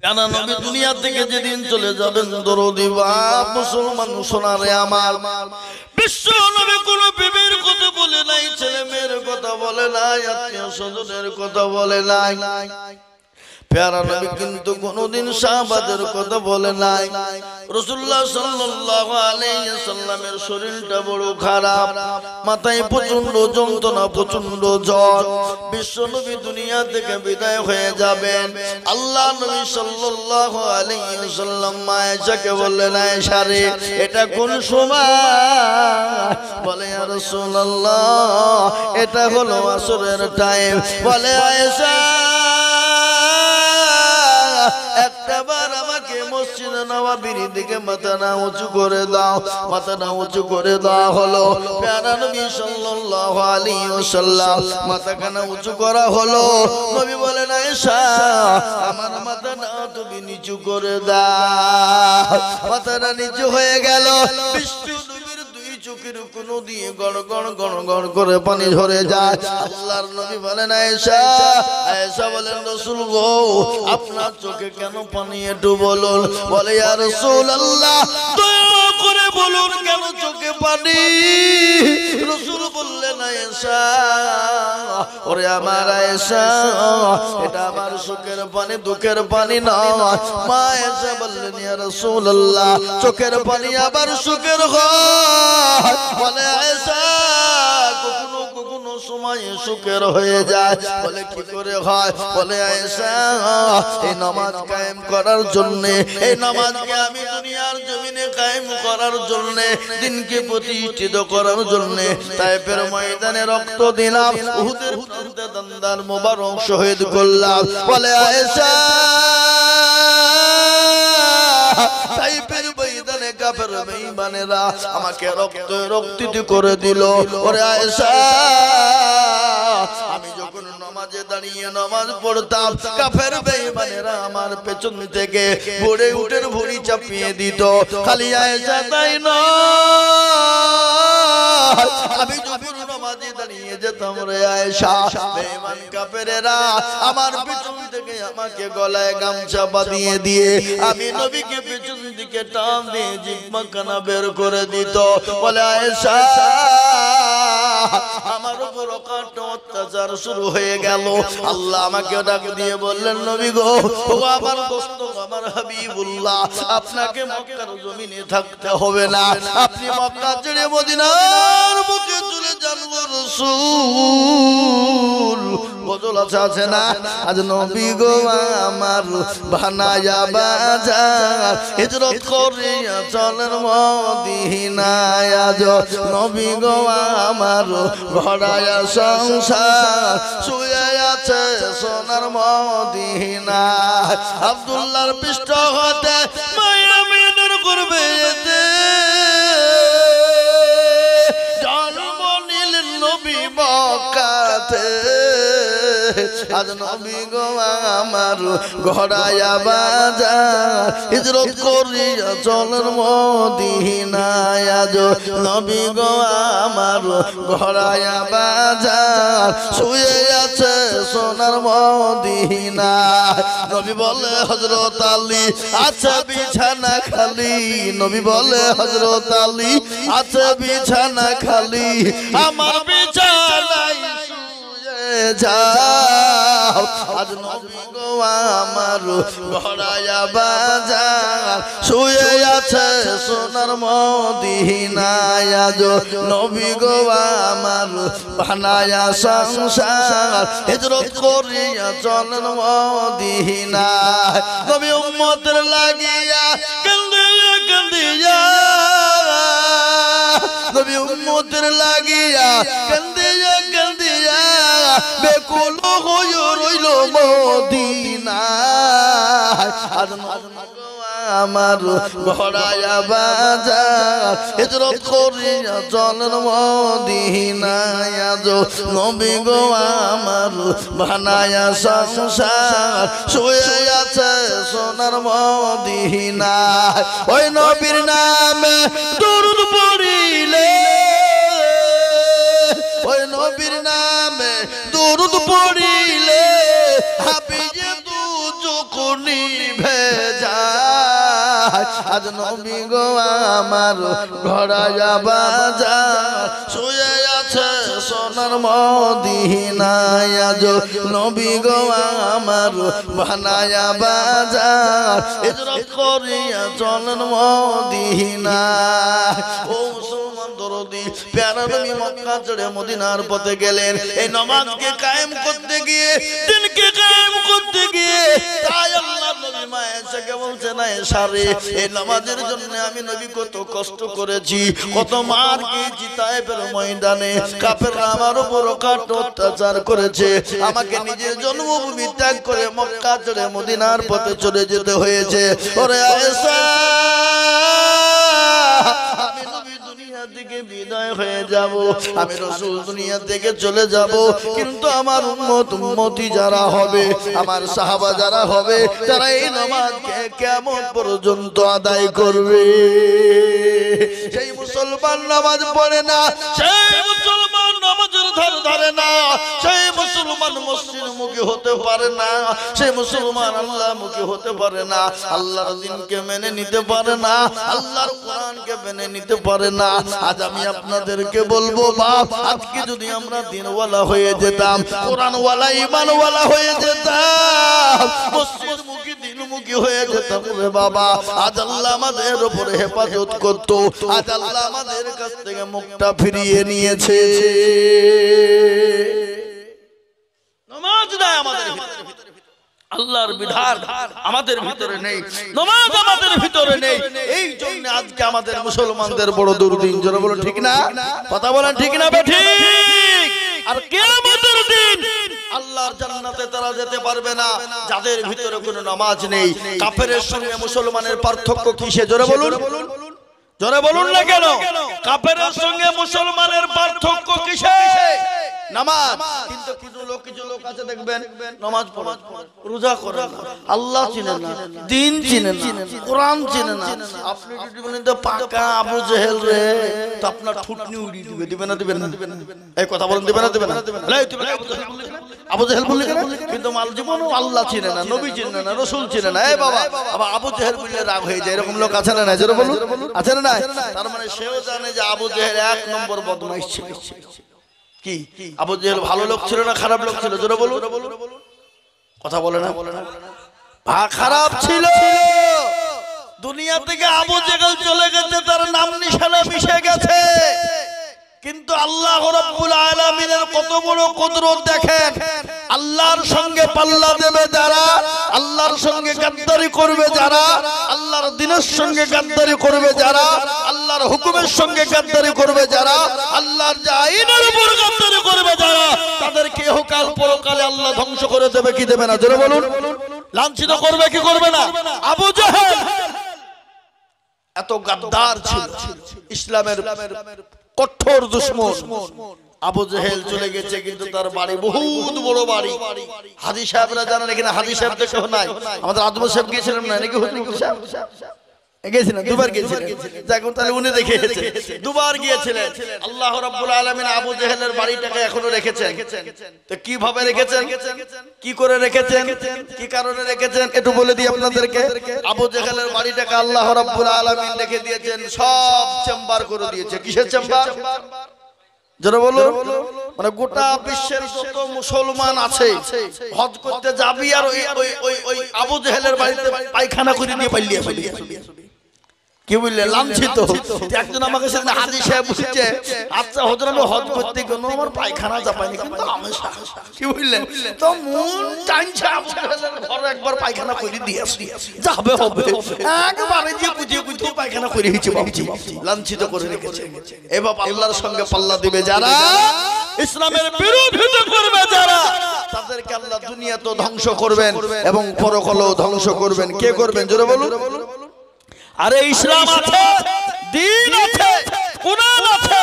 জানা নবী দুনিয়া থেকে যেদিন চলে যাবেন দরদি বাপ মুসলমান সোনারে আমার বিশ্ব নবী কোন বিবির কথা বলে নাই, ছেলে মেয়ের কথা বলে নাই, আত্মীয় স্বজনের কথা বলে নাই। প্যারা নবী কিন্তু কোনদিন সাহাবাদের কথা বলে নাই। রাসূলুল্লাহ সাল্লাল্লাহু আলাইহি সাল্লামের শরীরটা বড় খারাপ, মাথায় প্রচন্ড যন্ত্রণা, প্রচন্ড জ্বর। বিশ্ব নবী দুনিয়া থেকে বিদায় হয়ে যাবেন। আল্লাহ নবী সাল্লাল্লাহু আলাইহি সাল্লাম আয়েশাকে বললেন, আয়েশা রে এটা কোন সময়? বলে ইয়া রাসূলুল্লাহ এটা হলো আসরের টাইম। বলে আয়েশা একটাবার আমাকে মসজিদে নববীর দিকে মাথাটা উঁচু করে দাও। মাথাটা উঁচু করে দেওয়া হলো। প্যারা নবী সাল্লাল্লাহু আলাইহি ওয়াসাল্লাম মাথাখানা উঁচু করা হলো। নবী বলেন, আয়েশা আমার মাথাটা তুমি নিচু করে দাও। মাথাটা নিচু হয়ে গেল। বিষ্ণু নবীর দুই চোখের কোণ দিয়ে গড় গড় গড় গড় করে পানি ঝরে যায়। আল্লাহর নবী বলেন, আয়েশা। আয়েশা বলেন, রাসূল গো আপনার চোখে কেন পানি একটু বলুন। বলে ইয়া রাসূলুল্লাহ দয়া করে বলুন কেন চোখে পানি। রাসূল বললেন, আয়েশা ওরে আমার আয়েশা এটা আমার সুখের পানি, দুঃখের পানি নয়। মা আয়েশা বললেন, ইয়া রাসূলুল্লাহ চোখের পানি আবার সুখের হয়। বলে আয়েশা কখনো কখনো সময় সুখের হয়ে যায়। বলে কি করে হয়? বলে আয়েশা এই নামাজ কায়েম করার জন্য, এই নামাজকে আমি দুনিয়ার জমিনে কায়েম করার জন্য, দিনকে প্রতিষ্ঠিত করার জন্য তায়েফের ময়দানে রক্ত দিলাম, উহুদের প্রান্তে দন্দার মোবারক শহীদ করলাম। বলে আয়েশা তায়েফের ময়দানে কাফের বেঈমানেরা আমাকে রক্তাক্ত করে দিল। ওরে আয়েশা আমি যখন নামাজে দাঁড়িয়ে নামাজ পড়তাম কাফের বেঈমানেরা আমার পেছন থেকে ভরে উটের ভুঁড়ি চাপিয়ে দিত। খালি আয়েশা তাই নয়, আমি যখন নামাজে দাঁড়িয়ে যেতাম রে আয়েশা বেঈমান কাফেরেরা আমার পেছন থেকে আমাকে গলায় গামছা বাঁধিয়ে দিয়ে আমি নবীকে পেছন দিকে টান দিয়ে জিহ্বা কানা বের করে দিত। বলে আয়েশা আমার উপর অত্যাচার শুরু হয়ে গেল। আল্লাহ আমাকে ডাক দিয়ে বললেন, নবী গো ও আমার দোস্ত আমার হাবিবুল্লাহ আপনাকে মক্কার জমিনে থাকতে হবে না, আপনি মক্কা ছেড়ে মদিনার বুকে চলে যান গো রাসূল। বদল আছে না? আজ নবী গো আমার বানায়া বাজার হিজরত করিয়া চলেন মদিনায়। আজ নবী গো আমার গড়ায়া সংসার শুয়ে আছে সোনার মদিনায়। আব্দুল্লাহর পৃষ্ঠ হতে মায়া মিনুর করবে এতে জন্ম নিলেন নবী মক্কাতে। আজ নবী গো আমার গড়ায়া বাজার হিজরত করিয়া চলেন মদিনায়। আজ নবী গো আমার গড়ায়া বাজার শুয়ে আছে সোনার মদিনায়। নবী বলে হযরত আলী আছে বিছানা খালি। নবী বলে হযরত আলী আছে বিছানা খালি, আমার বিছানায় যাও। আজ নবী গো আমার গড়ায়া বাজার শুয়ে আছে সোনার মদিনায়। আজ নবী গো আমার বানায়া সংসার হিজরত করিয়া চলেন মদিনায়। নবী উম্মতের লাগিয়া কান্দিয়া কান্দিয়া, নবী উম্মতের লাগিয়া কান্দিয়া কান্দিয়া বেকুল হয়ে রইল মদিনায়। আজ আমার গড়ায়া বাজার হিজরত করিয়া চলেন মদিনায়। আজ নবী গো আমার বানায়া সংসার শুয়ে আছে সোনার মদিনায়। ওই নবীর নামে দরুদ পড়িলে, ওই নবীর নামে দরুদ পড়িলে হাবিয়ে দু চোখ নিবে নিভে যায় আজ নবী গো আমার ঘোড়ায়া বাজার শুয়ে আছে সোনার মদিনায় আজ নবী গো আমার বানায়া বাজার হিজরত করিয়া চলেন মদিনায় ও মুসলমান দরদি প্যারা নবী মক্কা ছেড়ে মদিনার পথে গেলেন এই নামাজকে কায়েম করতে গিয়ে দিনকে কায়েম করতে গিয়ে তাই আল্লাহ নবী মায়েশাকে বলছে না সারে এই নামাজের জন্য আমি নবী কত কষ্ট করেছি কত মার খেয়েছি তায়েফের ময়দানে কাফেররা আমার উপর কত অত্যাচার করেছে আমাকে নিজের জন্মভূমি ত্যাগ করে মক্কা ছেড়ে মদিনার পথে চলে যেতে হয়েছে ওরে আয়েশা আমি নবী দুনিয়া থেকে বিদায় হয়ে যাব আমি রাসূল দুনিয়া থেকে চলে যাব কিন্তু আমার উম্মতি যারা হবে আমার সাহাবা যারা হবে তারা এই নামাজকে কিয়ামত পর্যন্ত আদায় করবে সেই মুসলমান নামাজ পড়ে না সেই মুসলমান নামাজের ধার ধরে না সেই মুসলমান মসজিদমুখী হতে পারে না সেই মুসলমান আল্লাহমুখী হতে পারে না আল্লাহর দ্বীনকে মেনে নিতে পারে না আল্লাহর কোরআনকে মেনে নিতে পারে না আজ আমি আপনাদেরকে বলবো বাপ আজকে যদি আমরা দ্বীনওয়ালা হয়ে যেতাম কোরআনওয়ালা ঈমানওয়ালা হয়ে যেতাম মসজিদমুখী দ্বীনমুখী হয়ে যেতাম রে বাবা আজ আল্লাহ আমাদের উপরে হেফাজত করত আজ আল্লাহ আমাদের কাছ থেকে মুখটা ফিরিয়ে নিয়েছে নামাজ নাই আমাদের ভিতরে আল্লাহর বিধান আমাদের ভিতরে নেই নামাজ আমাদের ভিতরে নেই এই জন্য আজকে আমাদের মুসলমানদের বড় দুর্দিন জোরে বলো ঠিক না কথা বলেন ঠিক না বে ঠিক আর কিয়ামতের দিন আল্লাহর জান্নাতে তারা যেতে পারবে না যাদের ভিতরে কোনো নামাজ নেই কাফেরের সঙ্গে মুসলমানের পার্থক্য কিসে জোরে বলুন জোরে বলুন না কেন কাফেরের সঙ্গে মুসলমানের পার্থক্য কিসে নামাজ কিন্তু কিছু লোক আছে দেখবেন নামাজ পড়ে রোজা করে আল্লাহ চিনে না দ্বীন চিনে না কোরআন চিনে না আপনি যদি বলেন তো পাকা আবু জেহেল রে তো আপনার ঠুটনি উড়িয়ে দিবে না এই কথা বলেন দিবে না আবু জেহেল বললে কেন কিন্তু মাল জীবন আল্লাহ চিনে না নবী চিনে না রাসূল চিনে না এই বাবা আবার আবু জেহেল বললে রাগ হয়ে যায় এরকম লোক আছে না জোরে বলুন আছে না তার মানে সেও জানে যে আবু জেহেল এক নম্বর বদমাইশ ছিল কি আবু জেহেল ভালো লোক ছিল না খারাপ লোক ছিল জোরে বলুন কথা বলে না খারাপ ছিল দুনিয়া থেকে আবু জেহেল চলে গেছে তার নাম নিশানা মিশে গেছে কিন্তু আল্লাহ রাব্বুল আলামিনের কত বড় কুদরত দেখেন আল্লাহর সঙ্গে পাল্লা দেবে যারা আল্লাহর সঙ্গে গাদ্দারি করবে যারা আল্লাহর দ্বীনের সঙ্গে গাদ্দারি করবে যারা আল্লাহর হুকুমের সঙ্গে গাদ্দারি করবে যারা আল্লাহর আইনের উপর গাদ্দারি করবে যারা তাদেরকে ইহকাল পরকালে আল্লাহ ধ্বংস করে দেবে কি দেবে না জোরে বলুন লাঞ্ছিত করবে কি করবে না আবু জেহেল এত গাদ্দার ছিল ইসলামের কঠোর দুশমন আবু জেহেল চলে গেছে কিন্তু তার বাড়ি বহুত বড় বাড়ি হাজী সাহেবরা জানেন এখানে হাজী সাহেব দেখো নাই আমাদের আদম সাহেব গিয়েছিলেন না নাকি হুজুর সাহেব গিয়েছিলেন দুবার গিয়েছিলেন দেখুন তাহলে উনি দেখেছেন দুবার গিয়েছিলেন আল্লাহ রাব্বুল আলামিন আবু জেহেলের বাড়িটাকে এখনো রেখেছেন তো কিভাবে রেখেছেন কি করে রেখেছেন কি কারণে রেখেছেন একটু বলে দিই আপনাদেরকে আবু জেহেলের বাড়িটাকে আল্লাহ রাব্বুল আলামিন রেখে দিয়েছেন সব চেম্বার করে দিয়েছে কিসের চেম্বার যারা বলো মানে গোটা বিশ্বের যত মুসলমান আছে হজ করতে যাবি আর ওই আবু জেহেলের বাড়িতে পায়খানা করে দিয়ে পালিয়ে কি বললে লাঞ্ছিত একজন আমাকে সেদিন হাজী সাহেব বলছে আচ্ছা হুজুর আমি হজ করতে গেল আমার পায়খানা চাপাইনি কিন্তু আমি কি বললেন তো মন টাইনছে আবু জেহেলের ঘরে একবার পায়খানা করে দিয়ে আসি যাবে হবে একবারে যে বুঝিয়ে পায়খানা করে হিচে বাবজি লাঞ্ছিত করে রেখেছে এ বাবা আল্লাহর সঙ্গে পাল্লা দিবে যারা ইসলামের বিরোধিতা করবে যারা তাদেরকে আল্লাহ দুনিয়া তো ধ্বংস করবেন এবং পরকালও ধ্বংস করবেন কে করবেন জোরে বলুন আরে ইসলাম আছে দ্বীন আছে কোরআন আছে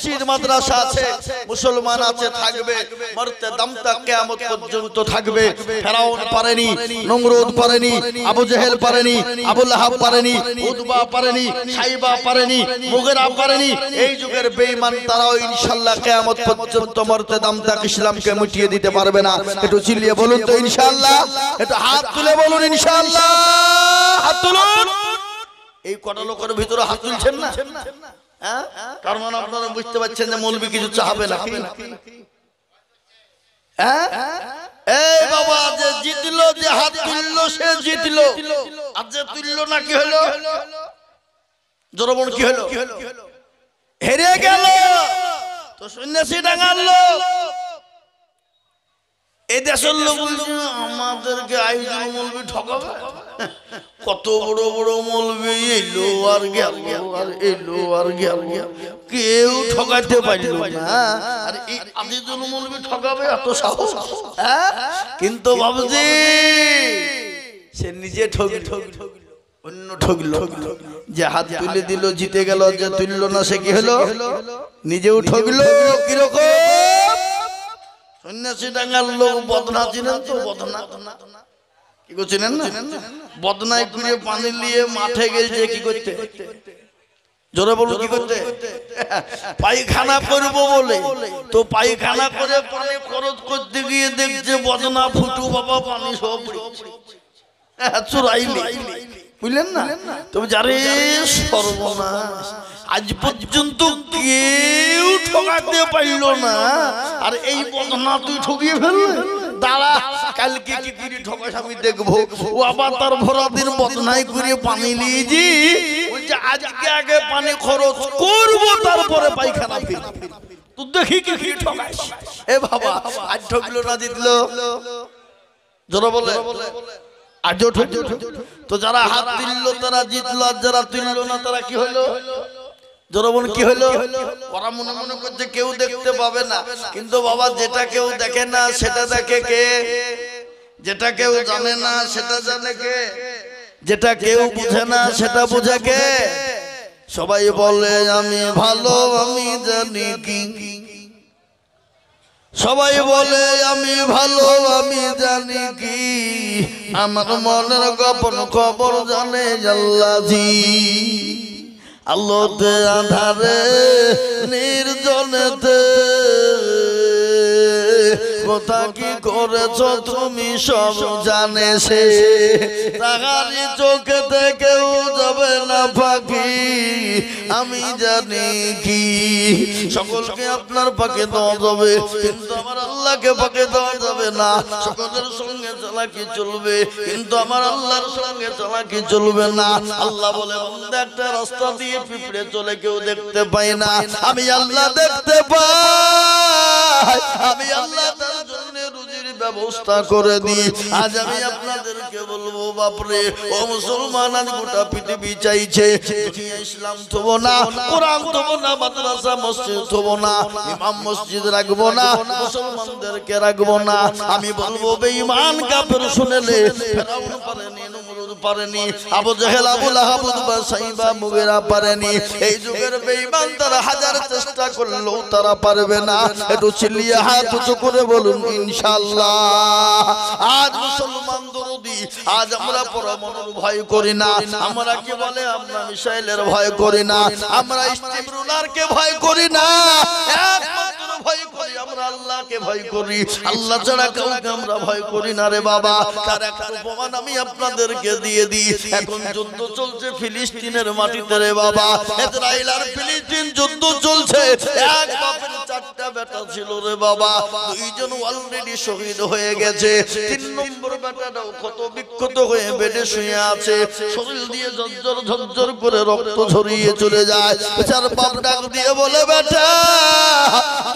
মসজিদ মাদ্রাসা আছে, মুসলমান আছে, থাকবে, মরতে দমতা কিয়ামত পর্যন্ত থাকবে। ফেরাউন পারেনি, নমরুদ পারেনি, আবু জেহেল পারেনি, আবু লাহাব পারেনি, উতবা পারেনি, সাইবা পারেনি, মুগিরা পারেনি। এই যুগের বেঈমান তারাও ইনশাআল্লাহ কিয়ামত পর্যন্ত মরতে দমতা ইসলামকে মিটিয়ে দিতে পারবে না। একটু চিল্লিয়ে বলুন তো ইনশাআল্লাহ, একটু হাত তুলে বলুন ইনশাআল্লাহ, হাত তুলুন। এই কটা লোকের ভিতরে হাত তুলছেন না, হ্যাঁ? তার মানে আপনারা বুঝতে পারছেন যে মৌলবি কিছু চাবে না। হ্যাঁ, এই বাবা যে জিতলো, যে হাত তুললো সে জিতলো, আর যে তুললো না কি হলো? জনগণ কি হলো? হেরে গেল। তো সন্ন্যাসী ডাঙালো। এই দেশের লোক আমাদেরকে আইজুল মৌলবি ঠকাবে। কত বড় বড় মৌলবি এলো আর গেল, আর এলো আর গেল, কেউ ঠকাতে পারল না। আর এই আজিজুল মৌলবি ঠকাবে এত সাহস? কিন্তু বাবুজি সে নিজে ঠকল, অন্য ঠকল। যে হাত তুলে দিল জিতে গেল, যে তুলল না সে কি হলো? নিজেও ঠকল। কিরকম? সন্ন্যাসী ডাঙ্গার লোক বদনা চিনেন তো? বদনা কি করছিলেন না? বদনায় করে পানি নিয়ে মাঠে গেছে কি করতে? জোরে বলুন, কি করতে? পায়খানা করবো বলে। তো পায়খানা করে পানি খরচ করতে গিয়ে দেখছে বদনা ফুটু বাবা পানি সব চুরাইলি, বুঝলেন না? তবে যারে সর্বনাশ, আজ পর্যন্ত কেউ ঠকাতে পারল না, আর এই বদনা তুই ঠকিয়ে ফেললি। দাঁড়া, কালকে কি করে ঠকাস আমি দেখবো। ও আবার তার ভরা দিন বদনাই করে পানি নিয়েছি, বলছে আজকে আগে পানি খরচ করবো তারপরে পায়খানা ফিরবো। তুই দেখি কি করে ঠকাস। এ বাবা, আজ ঠকলো না জিতলো? জোরে বলে আজও ঠকলো। তো যারা হাত তুললো তারা জিতলো, আর যারা তুললো না তারা কি হলো? জনগণ কি হলো? ওরা মনে মনে করছে কেউ দেখতে পাবে না, কিন্তু বাবা যেটা কেউ দেখে না সেটা দেখে কে? যেটা কেউ জানে না সেটা জানে কে? যেটা কেউ বুঝে না সেটা বুঝে কে? সবাই বলে আমি ভালো, আমি জানি কি। সবাই বলে আমি ভালো, আমি জানি কি। আমার মনের গোপন খবর জানে আল্লাহজি। আলোতে আধারে নির্জনেতে কথা কি করেছ তুমি সব জানে সে। তাহারি চোখেতে কেউ যাবে না পাখি, আমি জানি কি। সকলকে আপনার পাকে দেওয়া যাবে, কিন্তু আমার আল্লাহকে পাকে দেওয়া যাবে না। সকলের সঙ্গে চালাকি চলবে, কিন্তু আমার আল্লাহর সঙ্গে চালাকি চলবে না। আল্লাহ বলে বান্দা একটা রাস্তা দিয়ে পিঁপড়ে চলে কেউ দেখতে পায় না, আমি আল্লাহ দেখতে পাই। আমি আল্লাহ তার জন্য রুজির ব্যবস্থা করে দিই। আজ আমি আপনাদেরকে বলবো বাপরে ও মুসলমান, আজ গোটা পৃথিবী চাইছে ইসলাম থবো না, কোরআন থবো না, মাদ্রাসা মসজিদ থবো না, ইমাম মসজিদ রাখবো না, মুসলমানদেরকে রাখবো না। আমি বলবো বেঈমান কাফের শুনেলে ফেরাউন পারেনি, নমরুদ পারেনি, আবু জেহেল, আবু লাহাব, উতবা, সাইবা, মুগিরা পারেনি। এই যুগের বেঈমান তারা হাজার চেষ্টা করলেও তারা পারবে না। একটু চিল্লিয়ে হাত উঁচু করে বলুন ইনশাআল্লাহ। আজ মুসলমান দরদি, আজ আমরা পরমাণুর ভয় করি না। আমরা কি বলে আমরা মিসাইলের ভয় করি না, আমরা স্টিম রুলারকে ভয় করি না। একমাত্র ভয় করি আমরা আল্লাহকে ভয় করি। আল্লাহ ছাড়া কাউকে আমরা ভয় করি না রে বাবা। তার একটা প্রমাণ আমি আপনাদেরকে দিয়ে দিই। এখন যুদ্ধ চলছে ফিলিস্তিনের মাটিতে রে বাবা। ইসরায়েল আর ফিলিস্তিন যুদ্ধ চলছে। এক বাপের চারটা বেটা ছিল রে বাবা, দুইজন অলরেডি শহীদ হয়ে গেছে। তিন নম্বর বেটাটাও ক্ষত বিক্ষত হয়ে বেডে শুয়ে আছে, শরীর দিয়ে ঝরঝর ঝরঝর করে রক্ত ঝরিয়ে চলে যায়। চার বাপ ডাক দিয়ে বলে বেটা,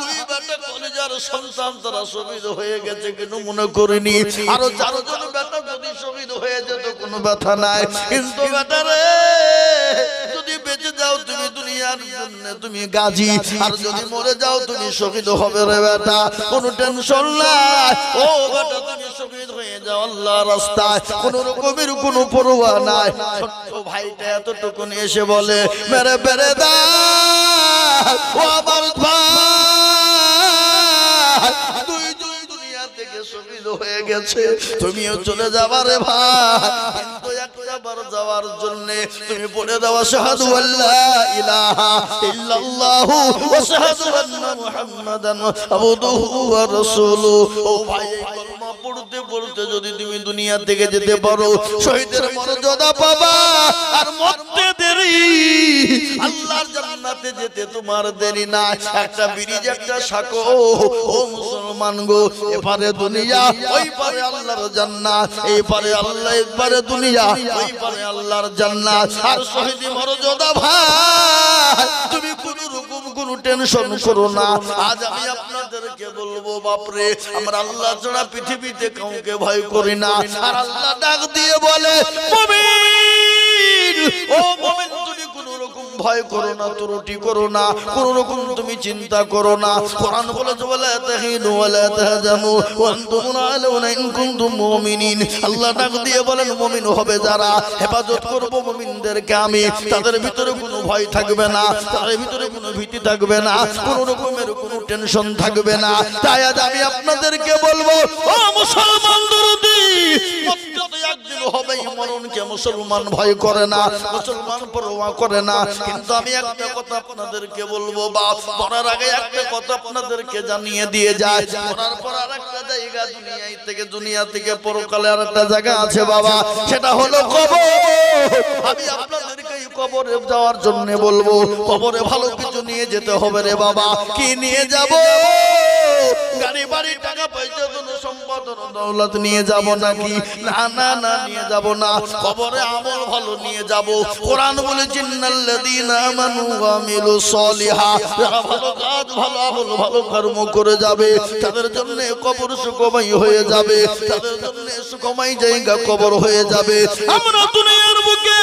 দুই বেটা কলেজার সন্তান তারা শহীদ হয়ে গেছে, কেন মনে করিনি আরো চারজন বেটা যদি শহীদ হয়ে যেত কোনো ব্যথা নাই। কিন্তু বেটা রে, যদি বেঁচে যাও তুমি দুনিয়ার জন্য তুমি গাজী, আর যদি মরে যাও তুমি শহীদ হবে রে বেটা, কোনো টেনশন নাই। ও বেটা তুমি শহীদ হয়ে যাও আল্লাহর রাস্তায়, কোন রকমের কোনো পরোয়া নাই। ছোট্ট ভাইটা এতটুকু এসে বলে মেরে বেরে দা ও আমার ভাই দুইজন দুনিয়া থেকে শহীদ হয়ে গেছে তুমিও চলে যাবা রে ভাই কিন্তু একবার যাওয়ার জন্য তুমি বলে দাও আশহাদু আল্লা ইলাহা ইল্লাল্লাহু ওয়া আশহাদু আন্না মুহাম্মাদান আবদুহু ওয়া রাসূলুহু ও ভাই কলমা পড়তে পড়তে যদি তুমি দুনিয়া থেকে যেতে পারো শহীদের মর্যাদা পাবা আর মরতে দেরি আল্লাহর জান্নাতে যেতে তোমার দেরি না একটা ব্রিজ একটা সাঁকো ও মুসলমান গো এপারে দুনিয়া ওই পারে আল্লাহর জান্নাত এই পারে আল্লাহ এই পারে দুনিয়া ওই পারে আল্লাহর জান্নাত আর শহীদ মর্যাদা ভাই তুমি কোনো রকম কোনো টেনশন করো না আজ আমি আপনাদেরকে বলবো বাপরে আমরা আল্লাহ ছাড়া পৃথিবীতে কাউকে ভয় করি না আর আল্লাহ ডাক দিয়ে বলে মুমিন ও মুমিন তুমি কোনো রকম ভয় করো না ত্রুটি করো না কোনো রকম তুমি চিন্তা করো না কোরআন বলেছে ওয়ালা তাহিনু ওয়ালা তাহজানু ওয়া আনতুম আলাউনা ইন কুনতুম মুমিনিন আল্লাহ ডাক দিয়ে বলেন মুমিন হবে যারা হেফাজত করব মুমিনদেরকে আমি তাদের ভিতরে কোনো ভয় থাকবে না তাদের ভিতরে কোনো ভীতি থাকবে না কোনো রকমের কোনো টেনশন থাকবে না তাই আজ আমি আপনাদেরকে বলবো ও মুসলমান দরদি মরতে তো একদিন হবেই মরণকে মুসলমান ভয় করে না মুসলমান পরোয়া করে না কিন্তু আমি একটা কথা আপনাদেরকে বলবো বাপ মরার আগে একটা কথা আপনাদেরকে জানিয়ে দিয়ে যায় মরার পর আরেকটা জায়গা দুনিয়া থেকে পরকালে আরেকটা জায়গা আছে বাবা সেটা হলো কবর আমি আপনাদেরকে এই কবরে যাওয়ার জন্য বলবো কবরে ভালো কিছু নিয়ে যেতে হবে রে বাবা কি নিয়ে যাব গাড়ি বাড়ি টাকা পয়সা ধন সম্পদ দৌলত নিয়ে যাব নাকি না না না নিয়ে যাব না কবরে আমল ভালো নিয়ে যাব কোরআন বলেছে ইন্নাল্লাযীনা আমানু ওয়া আমিলুস সলিহা যারা ভালো কাজ ভালো আমল ভালো কর্ম করে যাবে তাদের জন্য কবর সুখময় হয়ে যাবে তাদের জন্য সুখময় জায়গা কবর হয়ে যাবে আমরা দুনিয়ার বুকে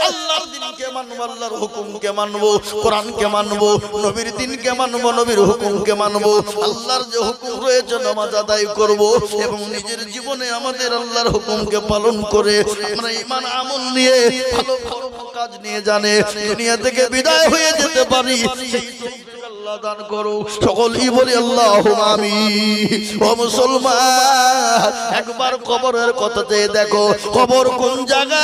আল্লাহর দ্বীনকে মানব আল্লাহর হুকুমকে মানব কোরআনকে মানব নবীর দ্বীনকে মানব নবীর হুকুমকে মানব আল্লাহর যে হুকুম রয়েছে নামাজ আদায় করব এবং নিজের জীবনে আমাদের আল্লাহর হুকুমকে পালন করে আমরা ঈমান আমল নিয়ে ভালো কর্ম কাজ নিয়ে জানে দুনিয়া থেকে বিদায় হয়ে যেতে পারি সেই তৌফিক আল্লাহ দান করো সকলেই বলি আল্লাহুম্মা আমিন ও মুসলমান একবার কবরের কথাতে দেখো কবর কোন জায়গা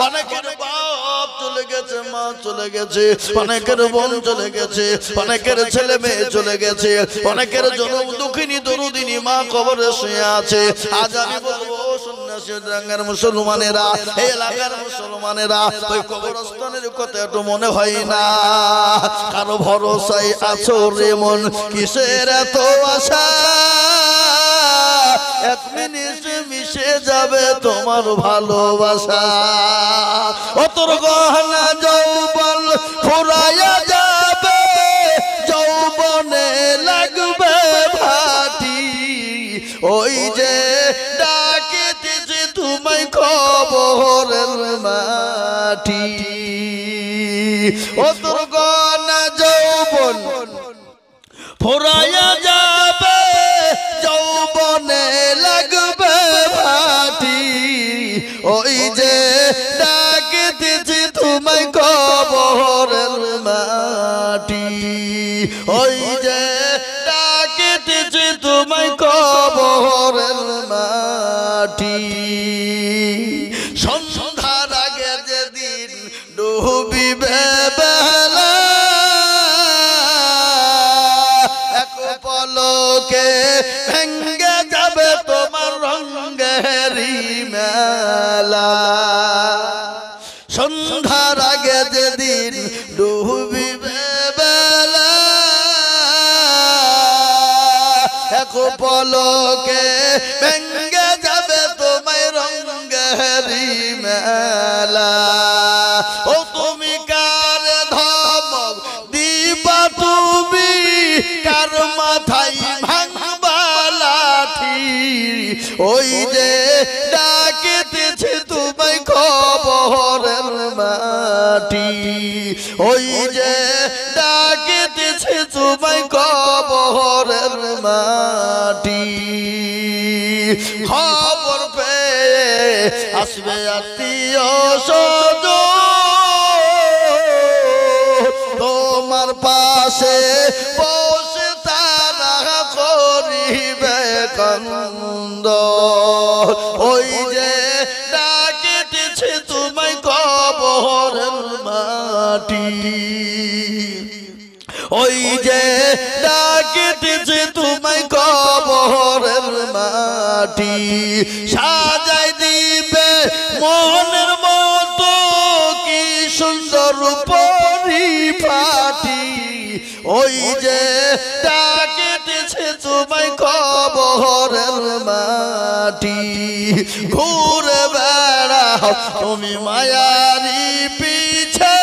অনেকের বাপ চলে গেছে মা চলে গেছে অনেকের বোন চলে গেছে অনেকের ছেলে মেয়ে চলে গেছে অনেকের জনম দুঃখিনী দরুদিনী মা কবরে শুয়ে আছে আজ আমি বলবো সন্ন্যাসী ডাঙ্গার মুসলমানেরা এই এলাকার মুসলমানেরা ওই কবরস্থানের কথা একটু মনে হয় না কারো ভরসায় আছো রে মন কিসের এত আশা এক মিনিট মিশে যাবে তোমার ভালোবাসা ও তোর গহনা যৌবন ফুরাইয়া যাবে যৌবনে লাগবে ভাটি ওই যে ডাকিতেছে তোমায় কবরের মাটি ও তোর গহনা যৌবন ফুরাইয়া যাবে যৌবনে লাগবে ভাটি ওই যে ডাকিতেছি তোমায় কবরের মাটি ওই যে ডাকিতেছি তোমায় কবরের মাটি সন্ধ্যার আগে যেদিন ডুবিবে বেলা এক পলকে ভেঙ্গে যাবে তোমার রঙেরি মেলা সন্ধ্যার আগে যেদিন ডুবিবে বেলা এক পলকে ভেঙ্গে যাবে তোমার রঙেরি মেলা ও তুমি কার ধমক দিবা তুমি কার মাথায় ভাঙবা লাঠি ওই যে ডাকিতেছে তোমায় কবরের মাটি ওই যে ডাকিতেছে তোমায় কবরের মাটি খবর পেয়ে আসবে আত্মীয় স্বজন তোমার পাশে বসে তারা করিবে কান্দ ওই যে ডাকিতেছে তোমায় কবরের মাটি ওই যে ডাকিতেছে তোমায় কবরের মাটি সাজাই দিবে মনের মতো কি সুন্দর পরিপাটি ওই যে ডাকিতেছে তোমায় কবরের মাটি ঘুরে বেড়াও তুমি মায়ারি পিছে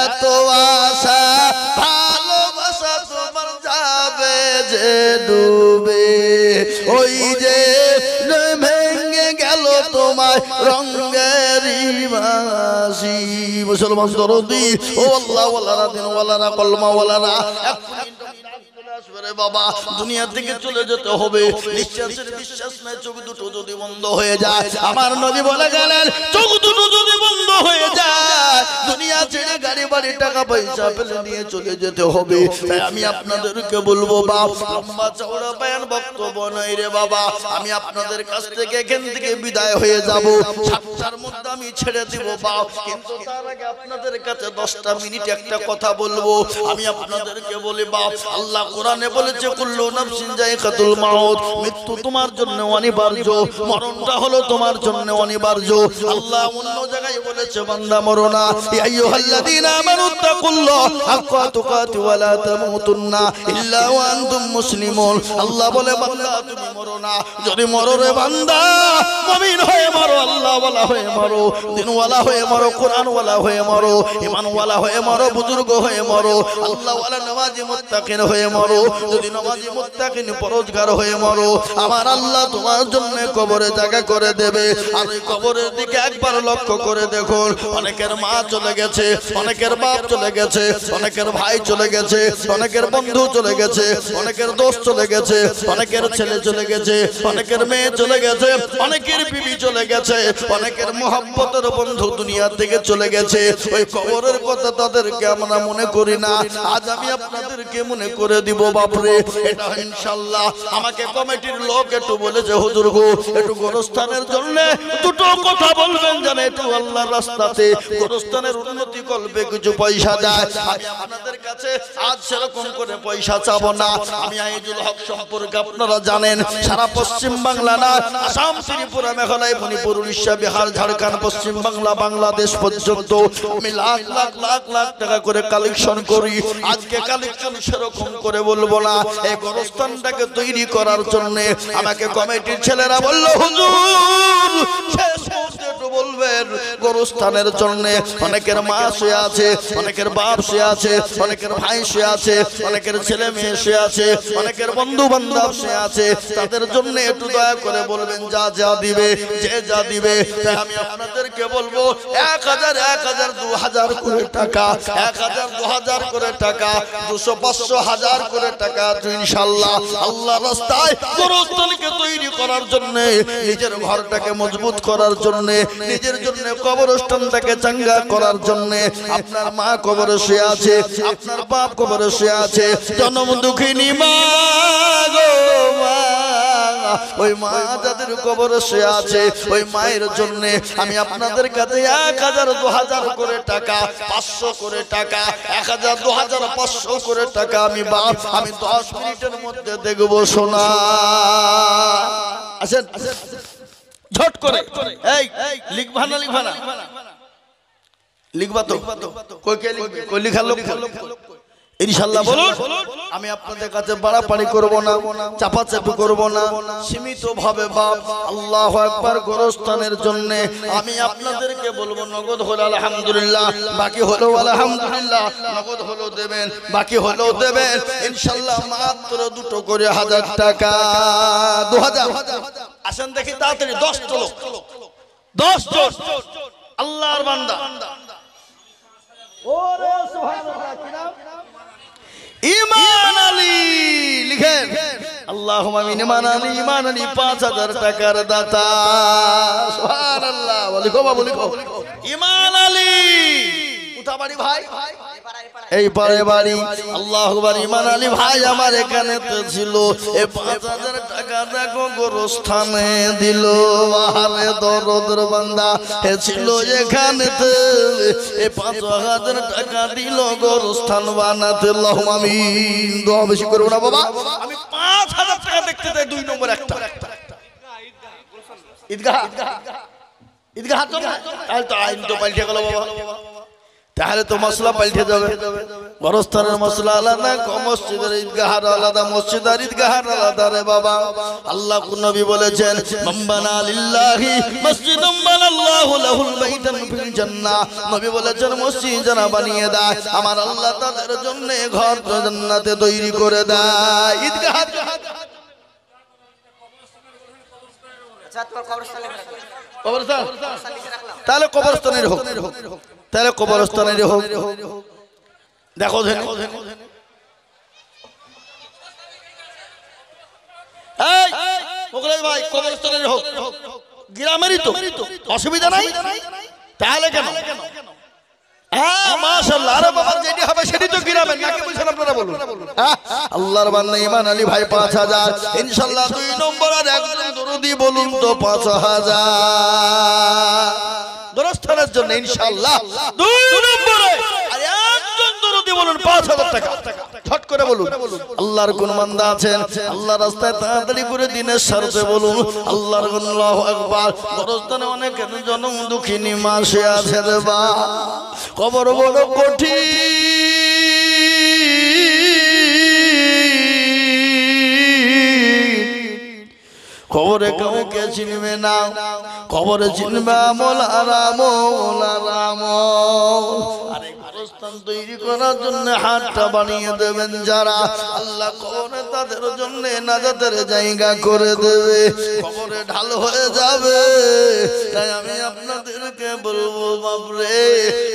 এত আশা ভালোবাসা তোমার যাবে যে ডুবে ওই যে ভেঙে গেল তোমার রঙেরি মাসি মুসলমান দরদি ও আল্লাহ ওয়ালারা দিন ওয়ালারা কলমা ওয়ালারা বাবা দুনিয়া থেকে চলে যেতে হবে নিঃশ্বাসের বিশ্বাস নাই চোখ দুটো যদি বন্ধ হয়ে যায় আমার নবী বলে গেলেন চোখ দুটো যদি বন্ধ হয়ে যায় দুনিয়া ছেড়ে গাড়ি বাড়ি টাকা পয়সা ফেলে নিয়ে চলে যেতে হবে তাই আমি আপনাদেরকে বলবো বাবা লম্বা চওড়া বয়ান বক্তব্য নাই রে বাবা আমি আপনাদের কাছ থেকে এখান থেকে বিদায় হয়ে যাব 7টার মধ্যে আমি ছেড়ে দেব বাবা কিন্তু তার আগে আপনাদের কাছে 10টা মিনিট একটা কথা বলবো আমি আপনাদেরকে বলি বাবা আল্লাহ কোরআনে বলেছে কুল্লু নাফসিন যায়কাতুল মাউত মৃত্যু তোমার জন্য অনিবার্য মরণটা হলো তোমার জন্য অনিবার্য আল্লাহ অন্য জায়গায় বলেছে বান্দা মরো না ইয়া আইয়ুহাল্লাযীনা আমানু তাকুল্লাহ হাক্কা তুকাতি ওয়া লা তামুতুন্না ইল্লা ওয়া আনতুম মুসলিমুন আল্লাহ বলে বান্দা তুমি মরো না যদি মরো রে বান্দা মুমিন হয়ে মরো আল্লাহ ওয়ালা হয়ে মরো দিনওয়ালা হয়ে মরো কোরআন ওয়ালা হয়ে মরো ঈমান ওয়ালা হয়ে মরো বুজুর্গ হয়ে মরো আল্লাহ ওয়ালা নামাজি মুত্তাকিন হয়ে মরো যদি নামাজি মুত্তাকিন পরহেজগার হয়ে মরো আমার আল্লাহ তোমার জন্য কবরে জায়গা করে দেবে আর ওই কবরের দিকে একবার লক্ষ্য করে দেখুন অনেকের মা চলে গেছে অনেকের বাপ চলে গেছে অনেকের ভাই চলে গেছে অনেকের বন্ধু চলে গেছে অনেকের দোস্ত চলে গেছে অনেকের ছেলে চলে গেছে অনেকের মেয়ে চলে গেছে অনেকের বিবি চলে গেছে অনেকের মহব্বতের বন্ধু দুনিয়া থেকে চলে গেছে ওই কবরের কথা তাদেরকে আমরা মনে করি না আজ আমি আপনাদেরকে মনে করে দিব বাপরে এটা ইনশাআল্লাহ আমাকে কমিটির লোক একটু বলেছে হুজুর গো একটু গোরস্থানের জন্য দুটো কথা বলবেন জানেন একটু আল্লাহর রাস্তাতে গোরস্থানের উন্নতি করবে কিছু পয়সা দেয় আমি আপনাদের কাছে আজ সেরকম করে পয়সা চাবো না আমি আইজুল হক সম্পর্কে আপনারা জানেন সারা পশ্চিম বাংলা না আসাম ত্রিপুরা মেঘালয় মণিপুর উড়িষ্যা বিহার ঝাড়খণ্ড পশ্চিম বাংলা বাংলাদেশ পর্যন্ত আমি লাখ লাখ লাখ লাখ টাকা করে কালেকশন করি আজকে কালেকশন সেরকম করে বলবো না এই গোরস্থানটাকে তৈরি করার জন্য আমাকে কমিটির ছেলেরা বলল হুজুর শেষ মুহূর্তে একটু বলবেন গোরস্থানের জন্য অনেকের মা শুয়ে আছে অনেকের বাপ শুয়ে আছে অনেকের ভাই শুয়ে আছে অনেকের ছেলে মেয়ে শুয়ে আছে অনেকের বন্ধু বান্ধব শুয়ে আছে তাদের জন্য একটু দয়া করে বলবেন যা যা দিবে যে যা দিবে তাই আমি আপনাদেরকে বলবো 1000 1000 2000 করে টাকা 1000 2000 করে টাকা 200 500 1000 করে টাকা ইনশাআল্লাহ আল্লাহর রাস্তায় গোরস্থানকে তৈরি করার জন্য নিজের ঘরটাকে মজবুত করার জন্য নিজের জন্য কবরস্থানটাকে চাঙ্গা করার জন্য আপনার মা কবরে শুয়ে আছে আপনার বাপ কবরে শুয়ে আছে জন্ম দুঃখিনী মা গো মা ওই মা যাদের কবরে শুয়ে আছে ওই মায়ের জন্য আমি আপনাদের কাছে 1000 2000 করে টাকা 500 করে টাকা 1000 2000 500 করে টাকা আমি বাপ আমি 10 মিনিটের মধ্যে দেখব সোনা আসেন ঝট করে এই লিখবা না লিখবা তো কই কে লিখবে কই লেখা লোক ইনশাআল্লাহ বলুন আমি আপনাদের কাছে বাড়াবাড়ি করব না চাপাচাপি করব না সীমিত ভাবে বাপ আল্লাহু আকবার গোরস্থানের জন্য আমি আপনাদেরকে বলবো নগদ হলো আলহামদুলিল্লাহ বাকি হলো আলহামদুলিল্লাহ নগদ হলো দেবেন বাকি হলো দেবেন ইনশাআল্লাহ মাত্র দুটো করে 1000 টাকা 2000 আসেন দেখি তাড়াতাড়ি 10 চলো 10 জন আল্লাহর বান্দা ওরে সুবহানাল্লাহ কি নাম ঈমান আলী লিখেন আল্লাহুম্মা আমিন। ইমান আলী 5000 টাকার দাতা। সুবহানাল্লাহ। বলি গো বাবা, বলি গো। ইমান আলী কোথা বাড়ি ভাই? এই পারে বাড়ি। আল্লাহু আকবার। ইমান আলী ভাই আমার এখানে তো ছিল। এই 5000 টাকা দেখো গোরস্থানে দিল। আরে দরদের বান্দা এ ছিল এখানেতে। এই 5000 টাকা দিল গোরস্থান বানাতে। আল্লাহুম্মা আমিন। দোয়া বেশি করব না বাবা। আমি 5000 টাকা দেখতে চাই 2 নম্বর একটা ঈদগাহ। ঈদগাহ তো তাহলে তো আইন তো পাল্টে গেল বাবা। তাহলে তো মশলা পাল্টে যাবে। গোরস্থানের মশলা আলাদা, মসজিদের ঈদগাহ আলাদা, মসজিদ আর ঈদগাহ আলাদা রে বাবা। আল্লাহ নবী বলেছেন মাম্বানা লিল্লাহি মসজিদাম বানাল্লাহু লাহুল বাইতান ফিল জান্নাহ। নবী বলেছেন মসজিদ যারা বানিয়ে দেয় আমার আল্লাহ তাদের জন্য ঘর জান্নাতে তৈরি করে দেয়। ঈদগাহ কবরস্থান, তাহলে কবরস্থানের হোক, তাহলে কবরস্থানের হোক। দেখো ভাই কবরস্থানের হোক, গ্রামেরই তো অসুবিধা নাই। তাহলে কেন? হ্যাঁ মাশাআল্লাহ। আরে বাবা যেটি হবে সেটি তো গ্রামের, নাকি বলছেন আপনারা বলুন। আল্লাহর বান্দা ইমান আলী ভাই 5000 ইনশাআল্লাহ। 2 নম্বর আর একজন দরুদি বলুন তো 5000 গোরস্থানের জন্য ইনশাআল্লাহ। 2 নম্বরে আর একজন দরুদি বলুন 5000 টাকা। ছট করে বলুন। আল্লাহর কোন বান্দা আছেন আল্লাহর রাস্তায় তাড়াতাড়ি করে দিনের স্বার্থে বলুন আল্লাহর আল্লাহু আকবার। গোরস্থানে অনেক জনম দুঃখিনী মাসে আছে রে বা। কবর বড় কঠিন। কবরে কাউকে চিনবে না, কবরে চিনবে আমল আর আমল আর আমল। আরে গোরস্থান তৈরি করার জন্য হাতটা বানিয়ে দেবেন যারা, আল্লাহ কবরে তাদের জন্য নাজাতের জায়গা করে দেবে, কবরে ঢাল হয়ে যাবে। তাই আমি আপনাদেরকে বলবো বাপরে,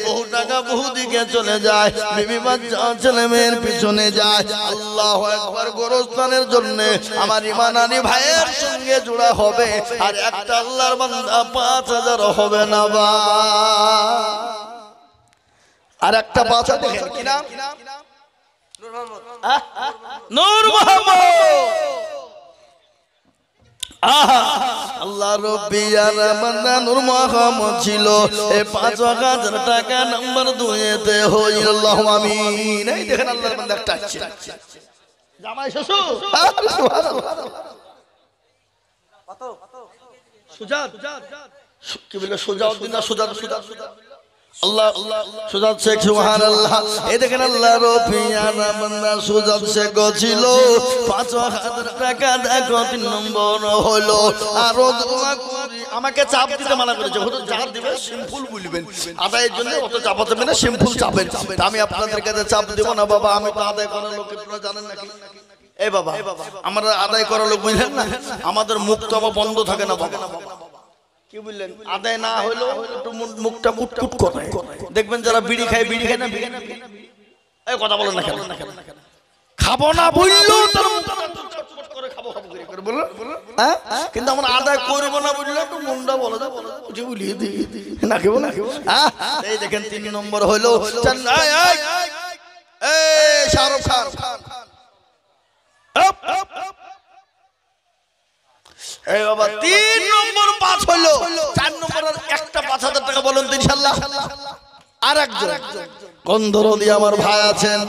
বহু টাকা বহু দিকে চলে যায়, বিবি বাচ্চা ছেলে মেয়ের পিছনে যায়। আল্লাহু আকবার। গোরস্থানের জন্য আমার ইমান আলী ভাইয়ের সঙ্গে জোড়া হবে আর একটা আল্লাহর বান্দা 5000 হবে না বা। আর একটা 5000 দেখেন কি নাম? নূর মোহাম্মদ। আল্লাহ রব্বি আর বান্দা নূর মোহাম্মদ ছিল। এই 5000 টাকা নাম্বার 2 তে হইল। আল্লাহুম্মা আমিন। এই দেখেন আল্লাহর বান্দা একটা আছে জামাই শ্বশুর। সুবহানাল্লাহ। কত সুজাত কি বলে? সুজাউদ্দিন না সুজাত? আল্লাহ সুজাত শেখ। সুবহানাল্লাহ। এই দেখেন আল্লাহ রফিয়ানা বান্দা সুজাত শেখ ছিল। 5000 টাকা দেখো 3 নম্বর হলো। আর দোয়া করি আমাকে চাপ দিতে মানা করেছে। হুজুর যা দিবে সিম্পল বলবেন, আদায়ের জন্য অত চাপ হবে না, সিম্পল চাপেন। আমি আপনাদের কাছে চাপ দেব না বাবা। আমি তো আদায় করার লোক, আপনারা জানেন নাকি? এই বাবা আমরা আদায় করার লোক, বুঝলেন না? আমাদের মুখ তো আবার বন্ধ থাকে না বাবা। কি বললেন? আদায় না হলো একটু মুখটা মুটকুট করে। দেখবেন যারা বিড়ি খায়, বিড়ি খায় না, এই কথা বলেন না কেন? খাবো না বললো তার মুখটা চটপট করে খাবো খাবো করে বলো। হ্যাঁ কিন্তু আমরা আদায় করবো না বললে একটু মনটা বলে দাও, বুঝে বুলিয়ে দিই না কেবল না। হ্যাঁ এই দেখেন 3 নম্বর হলো শাহরুখ খান। এই বাবা 3 নম্বর 5 হলো। 4 নম্বর আর একটা 5000 টাকা বলেন তো ইনশাআল্লাহ। আর একজন গন্ধরদি আমার ভাই আছেন,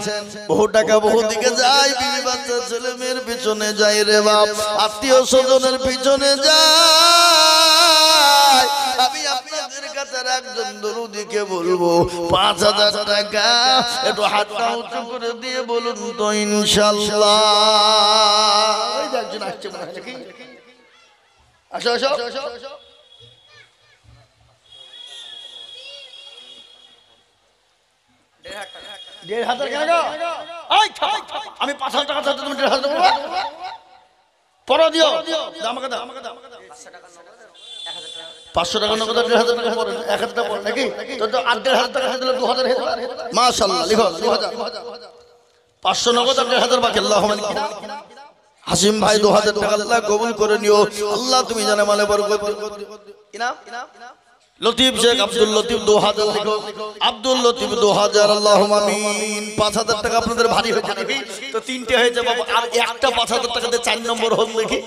বহু টাকা বহু দিকে যায়, বিবি বাচ্চা ছেলে মেয়ের পিছনে যায় রে বাপ, আত্মীয় স্বজনের পিছনে যায়। আমি আপনাদের কাছে একজন দরুদিকে বলবো 5000 টাকা একটু হাতটা উঁচু করে দিয়ে বলুন তো ইনশাআল্লাহ। ওই যে একজন আসছে মনে হয় কি? আসো আসো। 1500 কেন গো? আমি 5000 টাকা চাইতে তুমি 1500 দেবো পরে দিও। আমাকে দাও 500 টাকা নগদ 1500 টাকা পরে 1000 টাকা পরে নাকি? তো 1500 টাকা দিলে 2000 হয়ে যাবে। মাশাআল্লাহ লিখো 2000। 500 নগদ 1500 বাকি। আল্লাহুম্মা হাসিম ভাই 2000 টাকা আল্লাহ কবুল করে নিও আল্লাহ তুমি জানে মালে বরকত কি নাম লতিফ শেখ আব্দুল লতিফ 2000 লিখো আব্দুল লতিফ 2000 আল্লাহুম্মা আমিন 5000 টাকা আপনাদের ভারী হয়ে যাবে তো তিনটে হয়ে যাবে আর একটা 5000 টাকাতে 4 নম্বর হল দেখি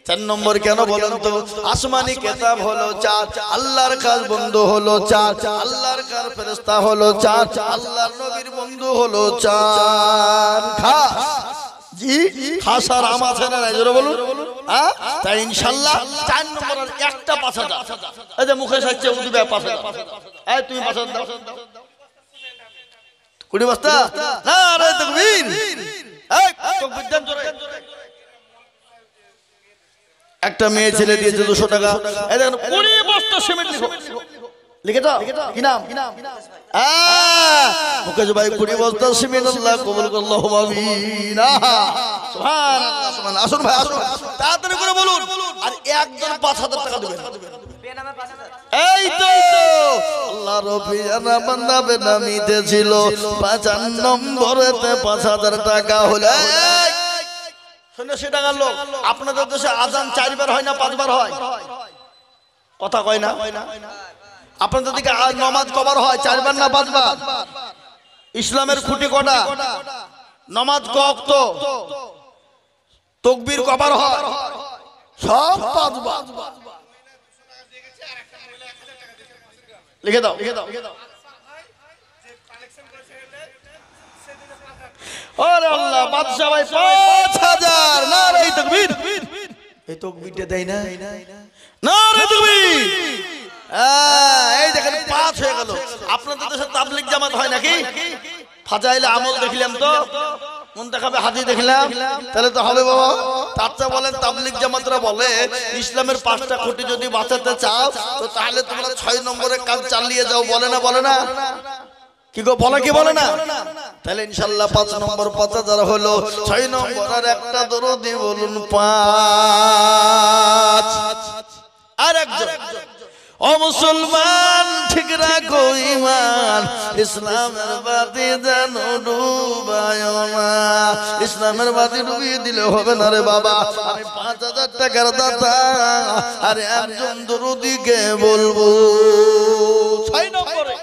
4 নম্বর কেন বলেন তো আসমানি কিতাব হলো 4 আল্লাহর কাজ বন্ধু হলো 4 আল্লাহর কাজ ফেরেশতা হলো 4 আল্লাহর নবীর বন্ধু হলো 4 খাস জি খাস আর আম আছে না জোরে বলুন হ্যাঁ তাই ইনশাআল্লাহ 4 নম্বর আর একটা 5000 এই যে মুখে সাইছে উঠবে 5000 এই তুমি 5000 দাও কুড়ি বস্তা না রে তাকবীর এই তাকবীর দেন জোরে একটা মেয়ে ছেলে দিয়েছে 200 টাকা এই দেখেন 20 বস্তা সিমেন্ট লিখো লিখে দাও কি নাম মুকেশ ভাই 20 বস্তা সিমেন্ট আল্লাহ কবুল করুন আল্লাহুম্মা আমিন সুবহানাল্লাহ সুবহানাল্লাহ আসুন ভাই আসুন তাড়াতাড়ি করে বলুন আর একজন 5000 টাকা দিবেন এই তো আল্লাহ রবি জানা বান্দা বেনামিতে ছিল 5 নম্বরেতে 5000 টাকা হলো শুনে সেটা গেল আপনাদের দেশে আজান 4 বার হয় না 5 বার হয় কথা কয় না আপনাদের দিকে নামাজ কবার হয় 4 বার না 5 বার ইসলামের খুঁটি কটা নামাজ ক ওয়াক্ত তাকবীর কবার হয় সব 5 বার লিখে দাও ওরে আল্লাহ বাদশা ভাই 5000 নারে তাকবীর এই তাকবীরটা দেই না নারে তাকবীর এই দেখেন 5 হয়ে গেল আপনাদের দেশে তাবলীগ জামাত হয় নাকি ফাজাইলে আমল দেখলাম তো মুনতাখাবে হাদিস দেখলাম তাহলে তো হবে বাবা তারটা বলেন তাবলীগ জামাতরা বলে ইসলামের 5টা খুঁটি যদি বাঁচাতে চাও তো তাহলে তোমরা 6 নম্বরের কাজ চালিয়ে যাও বলে না কি গো বলে কি বলে না তাহলে ইনশাআল্লাহ 5 নম্বর 5000 হলো 6 নম্বর আর একটা দরুদি বলুন 5 আর একজন ও মুসলমান ঠিক রাখো ঈমান ইসলামের বাতি জানো ডুবায়ো না ইসলামের বাতি ডুবিয়ে দিলে হবে না রে বাবা আমি 5000 টাকার দাতা আর একজন দরুদিকে বলবো 6 নম্বরে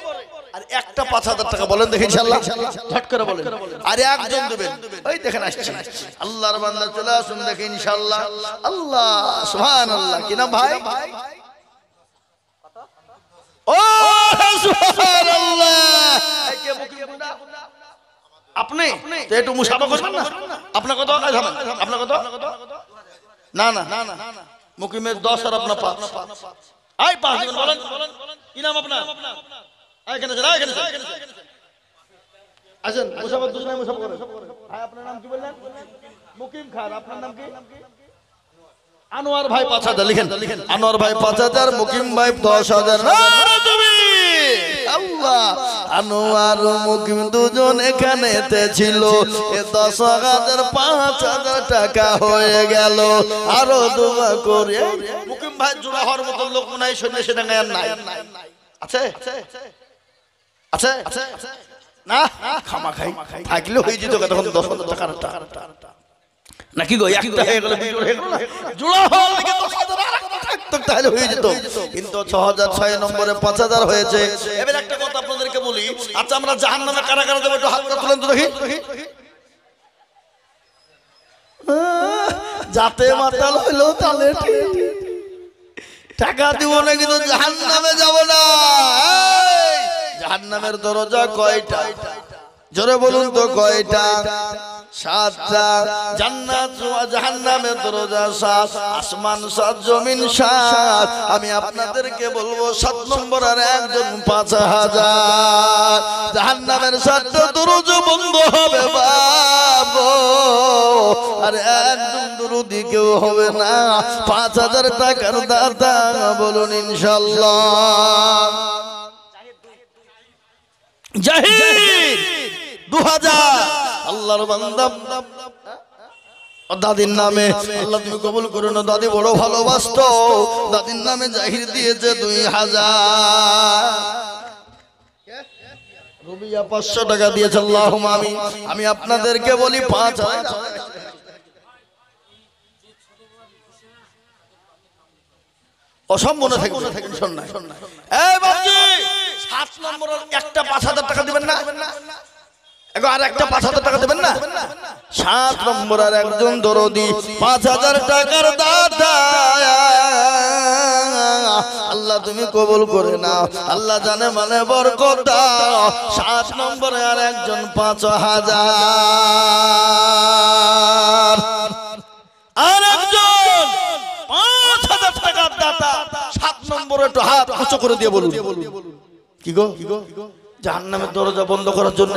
আর একটা 5000 টাকা বলেন দেখি ইনশাআল্লাহ ঝট করে বলেন আর একজন দিবেন ওই দেখেন আসছে আল্লাহর বান্দা চলে আসুন দেখি ইনশাআল্লাহ আল্লাহ সুবহানাল্লাহ কি নাম ভাই ও সুবহানাল্লাহ কে মুকিম গুন্ডা আপনি তো একটু মুসাফা করবেন না আপনার কত আপনার কত না মুকিমের 10 আর আপনার 5 আই 5 দিবেন বলেন কি নাম আপনার এখানে আসেন মুসাফা দুজনে মুসাফা করেন ভাই আপনার নাম কি বললেন মুকিম খান আপনার নাম কি আনোয়ার ভাই 5000 লিখেন আনোয়ার ভাই 5000 মুকিম ভাই 10000 আল্লাহ আনোয়ার মুকিম দুজন এখানেতে ছিল এ 10000 5000 টাকা হয়ে গেল আরো দোয়া করে মুকিম ভাই জোড়া হওয়ার মতো লোক নাই শুনে সেটা নাই আছে না খামা খাই থাকলে হয়ে যেত তখন 10000 টাকার নাকি গো একটা হয়ে গেল জোড়া হল থেকে 10000 আরেকটা থাকতো তাহলে হয়ে যেত কিন্তু 6006 নম্বরে 5000 হয়েছে এবার একটা কথা আপনাদেরকে বলি আচ্ছা আমরা জাহান্নামে কারা কারা দেব একটু হাত তুলেন তো দেখি যাতে মাতাল হইলো তাহলে টাকা দিব না কিন্তু জাহান্নামে যাব না জাহান্নামের দরজা কয়টা জোরে বলুন তো কয়টা 7টা জান্নাত জাহান্নামের দরজা 7 আসমান 7 জমিন 7 আমি আপনাদেরকে বলবো 7 নম্বর আর একজন 5000 জাহান্নামের 7টা দরজা বন্ধ হবে বাবু আর একজন দরুদি কেউ হবে না 5000 টাকার দাতা বলুন ইনশাআল্লাহ জাহিদ 2000 আল্লাহর বান্দা দাদির নামে আল্লাহ তুমি কবুল করো না দাদি বড় ভালোবাসতো দাদির নামে জাহির দিয়েছে 2000 রুবিয়া 500 টাকা দিয়েছে আল্লাহুম্মা আমিন আমি আপনাদেরকে বলি 5000 অসম মনে থাকবে টেনশন নাই। এই বাবজি 7 নম্বরের একটা 5000 টাকা দিবেন না? এগো আর একটা 5000 টাকা দিবেন না? 7 নম্বরের একজন দরদি 5000 টাকার দাদা, আল্লাহ তুমি কবুল করে নাও, আল্লাহ জানে মানে বরকত দাও। 7 নম্বরে আর একজন 5000, আর একজন 5000 টাকার দাতা। 7 নম্বরে একটু হাত উঁচু করে দিয়ে বলুন কি গো? জাহান্নামের দরজা বন্ধ করার জন্য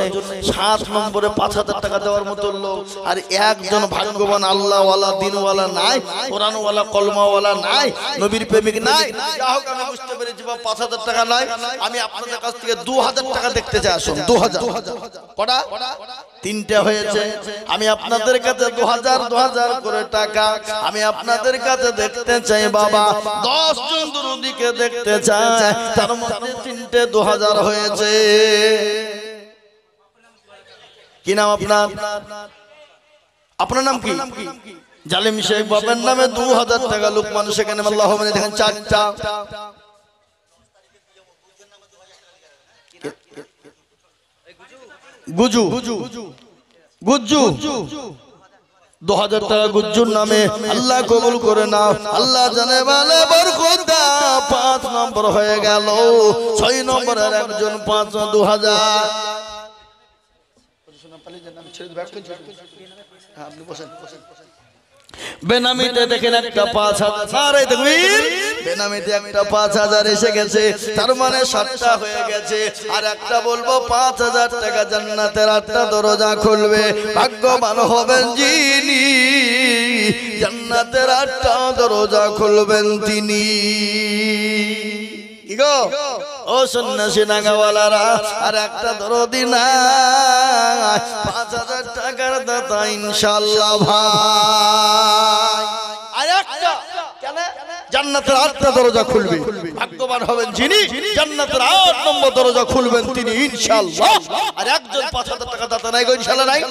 7 নম্বরে 5000 টাকা দেওয়ার মতো লোক আর একজন ভাগ্যবান আল্লাহওয়ালা দিনওয়ালা নাই, কোরআনওয়ালা কলমাওয়ালা নাই, নবীর প্রেমিক নাই। যা হোক আমি বুঝতে পেরেছি বা 5000 টাকা নাই, আমি আপনাদের কাছ থেকে 2000 টাকা দেখতে চাই। আসুন 2000 কটা? 3টে হয়েছে। আমি আপনাদের কাছে 2000 করে টাকা আমি আপনাদের কাছে দেখতে চাই বাবা। 10 জন দুরুদিকে দেখতে চাই, তার মধ্যে 3টে 2000 হয়েছে। কি নাম আপনার? আপনার নাম কি? জালিম শেখ। বাবার নামে 2000 টাকা। লোকমান সেখানে আল্লাহ মানে দেখেন 4টা। গুজু 2000 টাকা গুজ্জুর নামে। আল্লাহ কবুল করে নাও, আল্লাহ জানে মানে বরকত দাও। 5 নম্বর হয়ে গেল। 6 নম্বরের একজন 2000। বেনামিতে দেখেন একটা 5000। বেনামিতে একটা 5000 এসে গেছে, তার মানে 7টা হয়ে গেছে। আর একটা বলবো 5000 টাকা জান্নাতের 8টা দরজা খুলবে। ভাগ্যবান হবেন যিনি জান্নাতের 8টা দরজা খুলবেন তিনি। কি গো ও সন্ন্যাসী নাগাওয়ালারা, আর একটা দরদি না 5000 টাকার দাতা ইনশাআল্লাহ ভাই। আর একটা কেন? জান্নাতের 8টা দরজা খুলবে। ভাগ্যবান হবেন যিনি জান্নাতের 8 নম্বর দরজা খুলবেন তিনি ইনশাআল্লাহ। আর একজন 5000 টাকা দাতা নাই গো ইনশাআল্লাহ নাই?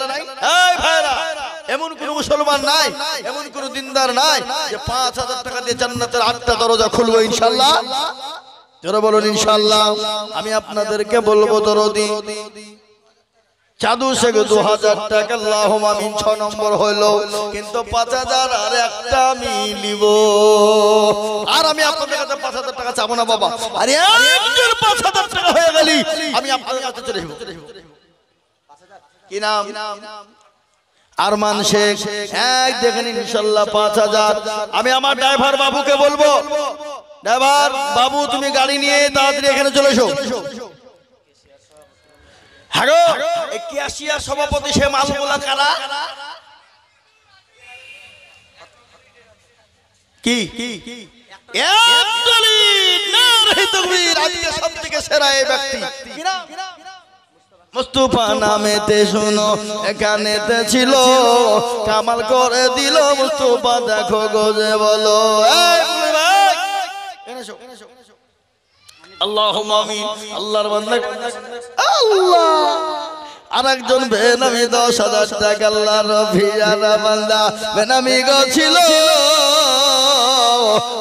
এই ভাইরা, এমন কোন মুসলমান নাই, এমন কোন দিনদার নাই যে 5000 টাকা দিয়ে জান্নাতের 8টা দরজা খুলবে ইনশাআল্লাহ। যারা বলুন ইনশাআল্লাহ। আমি আপনাদেরকে বলবো দরদি চাদু শেখ 2000 টাকা আল্লাহুম্মা আমিন। 6 নম্বর হলো, কিন্তু 5000 আর একটা আমি নিব। আর আমি আপনাদের কাছে 5000 টাকা চাবো না বাবা। আরে একজন 5000 টাকা হয়ে গেলি আমি আপনাদের কাছে চলে যাব। কি নাম? আরমান শেখ। এক দেখেন ইনশাআল্লাহ 5000। আমি আমার ড্রাইভার বাবুকে বলবো, ড্রাইভার বাবু তুমি গাড়ি নিয়ে তাড়াতাড়ি এখানে চলে এসো। হ্যাঁ গো, এই ক্যাশিয়ার সভাপতি সে মালগুলা কারা? কি আজকে সব থেকে সেরা এই ব্যক্তি মুস্তাফা নামেতে শুনো, এখানেতে ছিল কামাল করে দিল মুস্তাফা। দেখো গোজে বলো আল্লাহুম্মা আমিন। আল্লাহর বান্দা আল্লাহ। আরেকজন বেনামি 10000 টাকা আল্লাহর রফিয়ানা বান্দা বেনামি গো ছিল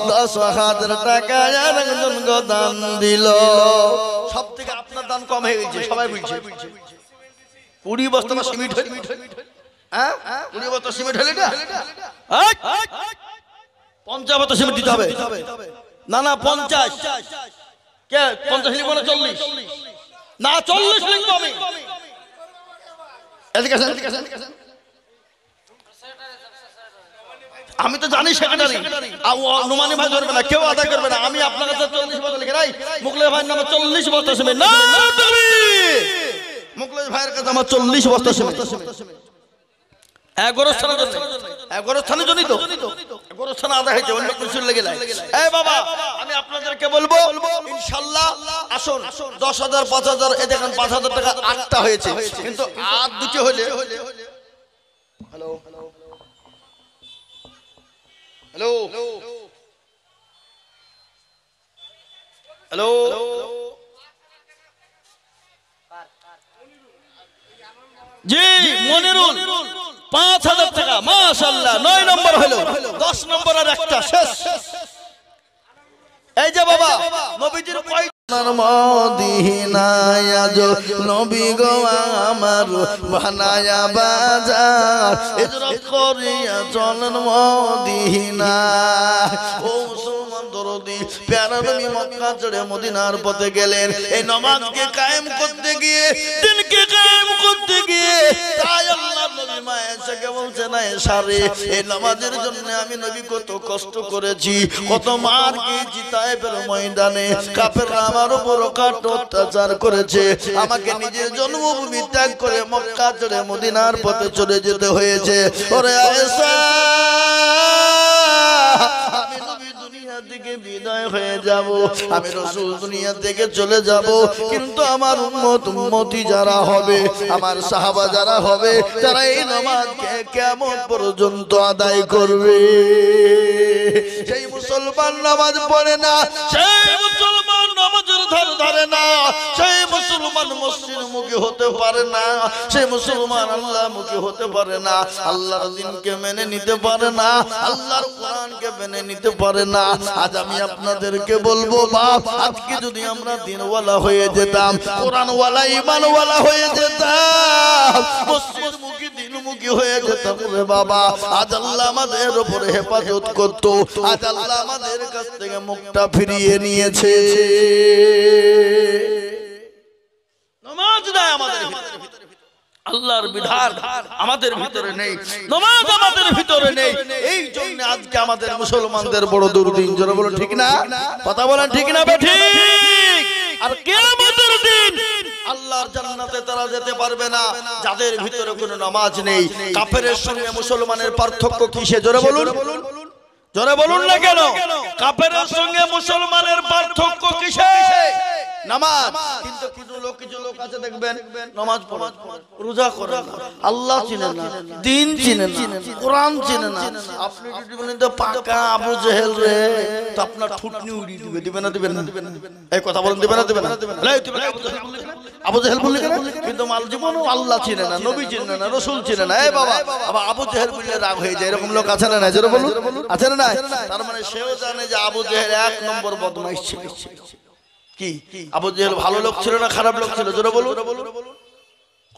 10000 টাকা আরেকজন গো দান দিল। সব থেকে আপনার দান কম হয়ে গেছে, সবাই বলছে। 20 বস্তা সিমেন্ট হল, হ্যাঁ 20 বস্তা সিমেন্ট হল এটা 50 বস্তা সিমেন্ট দিতে হবে। না না 50 কে 50 লিখবো না 40? না 40 লিখবো আমি। আমি তো জানি সেক্রেটারি অনুমানী ভাই ধরবে না, কেউ আদায় করবে না। আমি আপনার কাছে 40 বছর লিখে রাই, মুখলেশ ভাইয়ের নামে 40 বস্তা সিমেন্ট। না মুখলেশ ভাইয়ের কাছে আমার 40 বস্তা সিমেন্ট। 11 স্থানের জন্য তো 11 স্থান আদায় হয়েছে, অন্য কিছু লেগে নাই। এই বাবা আমি আপনাদেরকে বলবো ইনশাআল্লাহ আসুন 10000 5000 এই দেখেন 5000 টাকা 8টা হয়েছে, কিন্তু আর দুটো হলে হ্যালো হ্যালো হ্যালো জি মনিরুল 5000 টাকা মাশাআল্লাহ 9 নম্বর হলো 10 নম্বর আর একটা শেষ এই যে বাবা নবীজির কয় মদিনায় আজ নবী গো আমার বানায়া বাজার হিজরত করিয়া চলেন মদিনায় ও মুসলমান দরদি প্যারা নবী মক্কা ছেড়ে মদিনার পথে গেলেন এই নামাজকে কায়েম করতে গিয়ে দিনকে কায়েম করতে গিয়ে তাই আল্লাহর নবী মায়েশাকে বলছে না সারে এই নামাজের জন্য আমি নবী কত কষ্ট করেছি কত মার খেয়েছি তায়েফের ময়দানে কাফেররা আমার উপর কত অত্যাচার করেছে আমাকে নিজের জন্মভূমি ত্যাগ করে মক্কা ছেড়ে মদিনার পথে চলে যেতে হয়েছে ওরে আয়েশা আমি নবী দুনিয়া থেকে বিদায় হয়ে যাব আমি রাসূল দুনিয়া থেকে চলে যাব কিন্তু আমার উম্মতি যারা হবে আমার সাহাবা যারা হবে তারা এই নামাজকে কিয়ামত পর্যন্ত আদায় করবে সেই মুসলমান নামাজ পড়ে না সেই মুসলমান নামাজের ধার ধারে না সেই মুসলমান মসজিদ মুখী হতে পারে না সেই মুসলমান আল্লাহ মুখী হতে পারে না আল্লাহর দ্বীনকে মেনে নিতে পারে না আল্লাহর কোরআনকে মেনে নিতে পারে না আজ আমি আপনাদেরকে বলবো বাপ আজকে যদি আমরা দ্বীনওয়ালা হয়ে যেতাম কোরআনওয়ালা ঈমানওয়ালা হয়ে যেতাম মসজিদ মুখী দ্বীনমুখী হয়ে যেতাম রে বাবা আজ আল্লাহ আমাদের উপরে হেফাজত করত আজ আল্লাহ আমাদের কাছ থেকে মুখটা ফিরিয়ে নিয়েছে নামাজ নাই আমাদের ভিতরে আল্লাহর বিধান আমাদের ভিতরে নেই নামাজ আমাদের ভিতরে নেই এই জন্য আজকে আমাদের মুসলমানদের বড় দুর্দিন জোরে বলো ঠিক না কথা বলেন ঠিক না বে ঠিক আর কিয়ামতের দিন আল্লাহর জান্নাতে তারা যেতে পারবে না যাদের ভিতরে কোনো নামাজ নেই কাফেরের সঙ্গে মুসলমানের পার্থক্য কিসে জোরে বলুন জোরে বলুন না কেন কাফেরের সঙ্গে মুসলমানের পার্থক্য কিসে নামাজ কিন্তু কিছু লোক আছে দেখবেন নামাজ পড়ে রোজা করে না আল্লাহ চিনে না দ্বীন চিনে না কোরআন চিনে না আপনি যদি বলেন তো পাকা আবু জেহেল রে তো আপনার ঠুটনি উড়িয়ে দিবে দিবে না দিবে না এই কথা বলেন দিবে না দিবে না এই তুমি আবু জেহেল বললি কেন কিন্তু মাল জীবনও আল্লাহ চিনে না নবী চিনে না রাসূল চিনে না এই বাবা আবার আবু জেহেল বললে রাগ হয়ে যায় এরকম লোক আছে না না জোরে বলুন আছে না তার মানে সেও জানে যে আবু জেহেল এক নম্বর বদমাইশ ছিল কি আবু জেহেল ভালো লোক ছিল না খারাপ লোক ছিল জোরে বলুন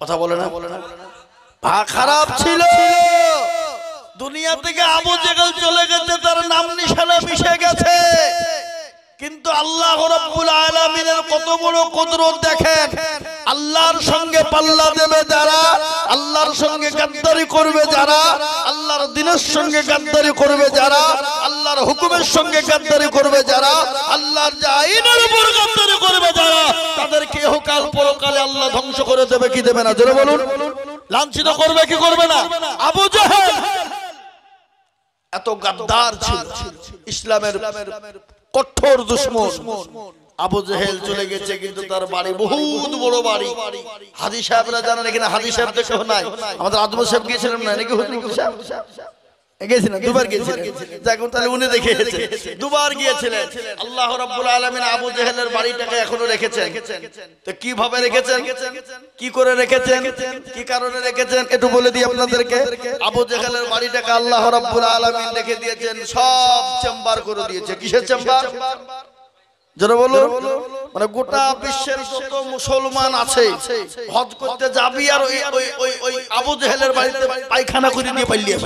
কথা বলে না খারাপ ছিল দুনিয়া থেকে আবু জেহেল চলে গেছে তার নাম নিশানা মিশে গেছে কিন্তু আল্লাহ রাব্বুল আলামিনের কত বড় কুদরত দেখেন আল্লাহর সঙ্গে পাল্লা দেবে যারা আল্লাহর সঙ্গে গাদ্দারি করবে যারা আল্লাহর দ্বীনের সঙ্গে গাদ্দারি করবে যারা আল্লাহর হুকুমের সঙ্গে গাদ্দারি করবে যারা আল্লাহর যে আইনের উপর গাদ্দারি করবে যারা তাদেরকে ইহকাল পরকালে আল্লাহ ধ্বংস করে দেবে কি দেবে না জোরে বলুন লাঞ্ছিত করবে কি করবে না আবু জেহেল এত গাদ্দার ছিল ইসলামের কঠোর দুশমন আবু জেহেল চলে গেছে কিন্তু তার বাড়ি বহুত বড় বাড়ি হাজী সাহেবরা জানেন এখানে হাজী সাহেব দেখো নাই আমাদের আদম সাহেব গিয়েছিলেন না নাকি হুজুর সাহেব গিয়েছিলেন দুবার গিয়েছিলেন দেখুন তাহলে উনি দেখে এসেছেন দুবার গিয়েছিলেন আল্লাহ রাব্বুল আলামিন আবু জেহেলের বাড়িটাকে এখনো রেখেছেন তো কিভাবে রেখেছেন কি করে রেখেছেন কি কারণে রেখেছেন একটু বলে দিই আপনাদেরকে আবু জেহেলের বাড়িটাকে আল্লাহ রাব্বুল আলামিন রেখে দিয়েছেন সব চেম্বার করে দিয়েছে কিসের চেম্বার যারা বলো মানে গোটা বিশ্বের যত মুসলমান আছে হজ করতে যাবি আর ওই আবু জেহেলের বাড়িতে পায়খানা করে নিয়ে পালিয়ে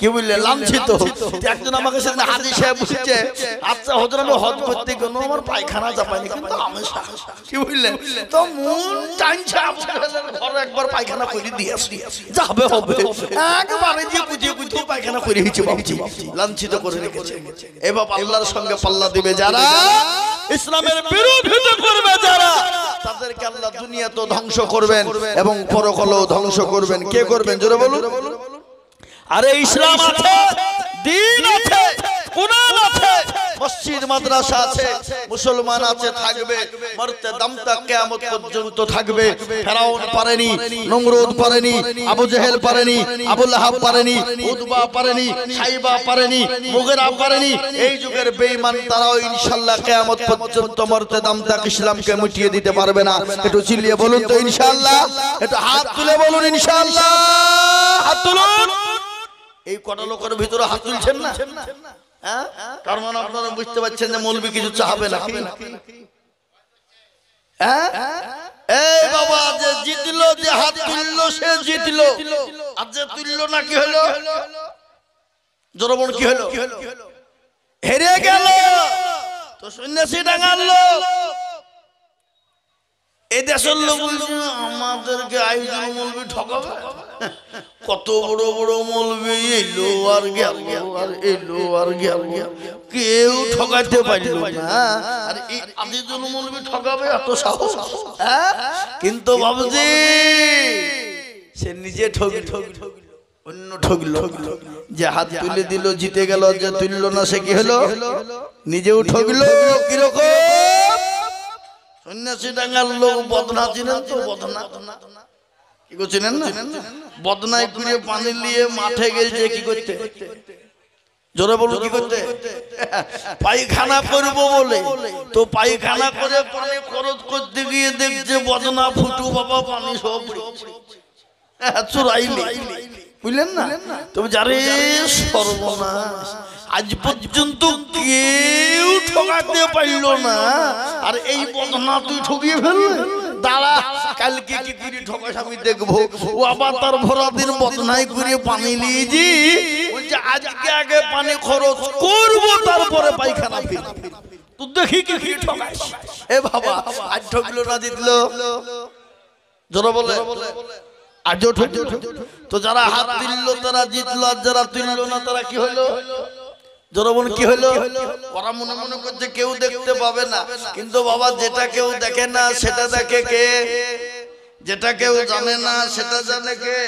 কি বললে লাঞ্ছিত একজন আমাকে সামনে হাজী সাহেব বলছে আচ্ছা হুজুর আমি হজ করতে গেল আমার পায়খানা চাপাইনি কিন্তু আমি কি বললেন তো মন চাইছে আবু জেহেলের ঘরে একবার পায়খানা করে দিয়ে আসি যাবে হবে একবারে দিয়ে বুঝিয়ে পায়খানা করে হয়েছে বাবুজি লাঞ্ছিত করে রেখেছে এই বাবা আল্লাহর সঙ্গে পাল্লা দিবে যারা ইসলামের বিরোধিতা করবে যারা তাদেরকে আল্লাহ দুনিয়াতেও ধ্বংস করবেন এবং পরকালেও ধ্বংস করবেন কে করবেন জোরে বলুন আরে ইসলাম আছে দ্বীন আছে কোরআন আছে মসজিদ মসজিদ মাদ্রাসা আছে, মুসলমান আছে, থাকবে, মরতে দমতক কিয়ামত পর্যন্ত থাকবে। ফেরাউন পারেনি, নমরুদ পারেনি, আবু জেহেল পারেনি, আবু লাহাব পারেনি, উতবা পারেনি, সাইবা পারেনি, মুগিরা পারেনি। এই যুগের বেঈমান তারাও ইনশাআল্লাহ কিয়ামত পর্যন্ত মরতে দমতক ইসলামকে মিটিয়ে দিতে পারবে না। একটু চিল্লিয়ে বলুন তো ইনশাআল্লাহ, একটু হাত তুলে বলুন ইনশাআল্লাহ, হাত তুলুন। এই কটা লোকের ভিতরে হাত তুলছেন না, হ্যাঁ? তার মানে আপনারা বুঝতে পারছেন যে মৌলবি কিছু চাহাবে না। হ্যাঁ, এই বাবা যে জিতলো, যে হাত তুললো সে জিতলো, আর যে তুললো না কি হলো? জনগণ কি হলো? হেরে গেল। তো সন্ন্যাসী ডাঙালো। এই দেশের লোক বলছে আমাদেরকে আইজুল মৌলবি ঠকাবে। কত বড় বড় মৌলবি এলো আর গেল, আর এলো আর গেল, কেউ ঠকাইতে পারল না। আর এই আইজুল মৌলবি ঠকাবে এত সাহস? কিন্তু বাবুজি সে নিজে ঠকলো, অন্য ঠকলো। যে হাত তুলে দিল জিতে গেল, যে তুললো না সে কি হলো? নিজেও ঠকলো। কিরকম? সন্ন্যাসী ডাঙ্গার লোক বদনা চিনেন তো? বদনা কি চিনেন না? বদনায় করে পানি নিয়ে মাঠে গেছে কি করতে? জোরে বলুন কি করতে? পায়খানা করবো বলে। তো পায়খানা করে পানি খরচ করতে গিয়ে দেখছে বদনা ফুটু বাবা পানি সব চুরাইলে, বুঝলেন না? তবে যারে সর্বনাশ, আজ পর্যন্ত কেউ ঠকাতে পারল না। আর এই বদনা তুই ঠকিয়ে ফেললে, দাঁড়া কালকে কি করে ঠকাস আমি দেখবো। ও আবার তার ভরা দিন বদনাই করে পানি নিয়েছি, বলছে আজকে আগে পানি খরচ করবো তারপরে পায়খানা ফিরব। তুই দেখি কি করে ঠকাস। এ বাবা আজ ঠকলো না জিতলো? জোরে বলে আজও ঠকলো। তো যারা হাত দিল তারা জিতলো, আর যারা তুলল না তারা কি হলো? জনগণ কি হলো? ওরা মনে মনে করছে কেউ দেখতে পাবে না, কিন্তু বাবা যেটা কেউ দেখে না সেটা দেখে কে? যেটা কেউ জানে না সেটা জানে কে?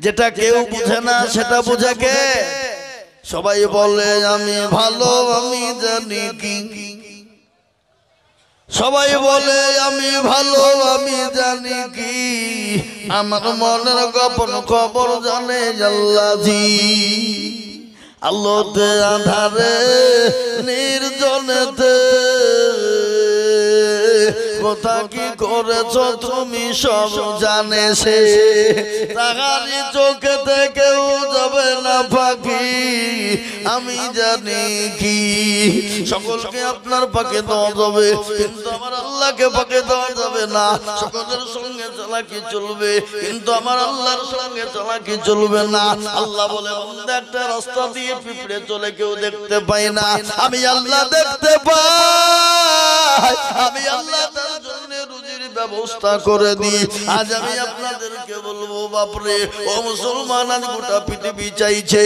যেটা কেউ বুঝে না সেটা বুঝে কে? সবাই বলে আমি ভালো আমি জানি কি, সবাই বলে আমি ভালো আমি জানি কি, আমার মনের গোপন খবর জানে আল্লাহজি। আলোতে আধারে নির্জনেতে কথা কি করেছ তুমি সব জানে সে। তাহারি চোখে থেকেও যাবে না পাখি, আমি জানি কি। সকলকে আপনার পাকে দেওয়া যাবে, কিন্তু আমার আল্লাহকে পাকে দেওয়া যাবে না। সকলের সঙ্গে চালাকি চলবে, কিন্তু আমার আল্লাহর সঙ্গে চালাকি চলবে না। আল্লাহ বলে বান্দা একটা রাস্তা দিয়ে পিঁপড়ে চলে কেউ দেখতে পায় না, আমি আল্লাহ দেখতে পাই। আমি আল্লাহ তার জন্য রুজির ব্যবস্থা করে দিই। আজ আমি আপনাদেরকে বলবো বাপরে ও মুসলমান, আজ গোটা পৃথিবী চাইছে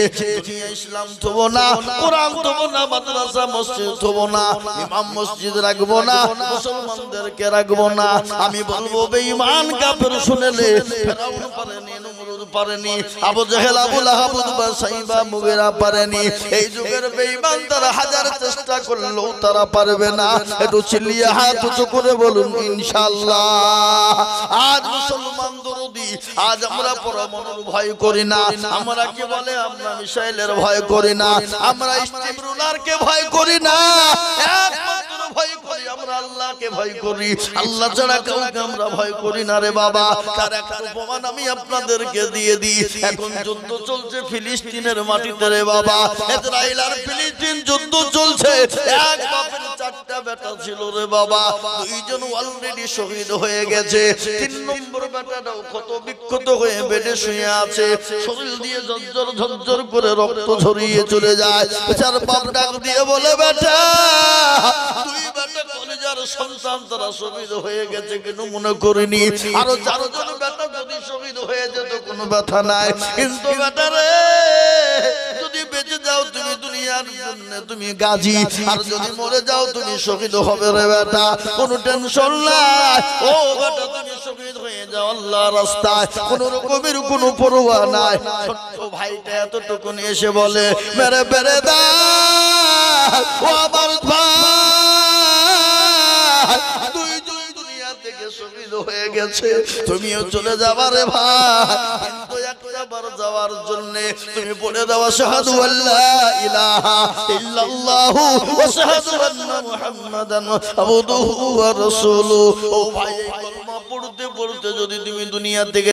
ইসলাম থবো না, কোরআন থবো না, মাদ্রাসা মসজিদ থবো না, ইমাম মসজিদ রাখবো না, মুসলমানদেরকে রাখবো না। আমি বলবো বেঈমান কাফের শুনেলে ফেরাউন পারেনি, নমরুদ পারেনি, আবু জেহেল, আবু লাহাব, উতবা, সাইবা, মুগিরা পারেনি। এই যুগের বেঈমান তারা হাজার চেষ্টা করলেও তারা পারবে না। একটু চিল্লিয়ে হাত উঁচু করে বলুন ইনশাআল্লাহ। আজ মুসলমান দরদি, আজ আমরা পরমাণুর ভয় করি না। আমরা কি বলে আমরা মিসাইলের ভয় করি না, আমরা স্টিম রুলারকে ভয় করি না। একমাত্র ভয় করি আমরা আল্লাহকে ভয় করি। আল্লাহ ছাড়া কাউকে আমরা ভয় করি না রে বাবা। তার একটা প্রমাণ আমি আপনাদেরকে দিয়ে দিই। এখন যুদ্ধ চলছে ফিলিস্তিনের মাটিতে রে বাবা। ইসরায়েল আর ফিলিস্তিন যুদ্ধ চলছে। এক বাপের চারটা বেটা ছিল রে বাবা, দুইজন অলরেডি শহীদ হয়ে গেছে। তিন নম্বর বেটাটাও ক্ষত বিক্ষত হয়ে বেডে শুয়ে আছে, শরীর দিয়ে ঝরঝর ঝরঝর করে রক্ত ঝরিয়ে চলে যায়। চার বাপ ডাক দিয়ে বলে বেটা, দুই বেটা কলেজার সন্তান তারা শহীদ হয়ে গেছে, কিন্তু মনে করিনি আরো চারজন বেটা যদি শহীদ হয়ে যেত কোনো ব্যথা নাই। কিন্তু বেটা রে, যদি বেঁচে যাও তুমি দুনিয়ার জন্য তুমি গাজী, আর যদি মরে যাও তুমি শহীদ হবে রে বেটা, কোনো টেনশন নাই। ও বেটা তুমি শহীদ হয়ে যাও আল্লাহর রাস্তায়, কোনো রকমের কোনো পরোয়া নাই। ছোট্ট ভাইটা এতটুকু এসে বলে মেরে বেরে দা ও আমার ভাই দুইজন দুনিয়া থেকে শহীদ হয়ে গেছে তুমিও চলে যাবা রে ভাই কিন্তু একবার যাওয়ার জন্য তুমি বলে দাও আশহাদু আল্লা ইলাহা ইল্লাল্লাহু ওয়া আশহাদু আন্না মুহাম্মাদান আবদুহু ওয়া রাসূলুহু ও ভাই এই কলমা পড়তে পড়তে যদি তুমি দুনিয়া থেকে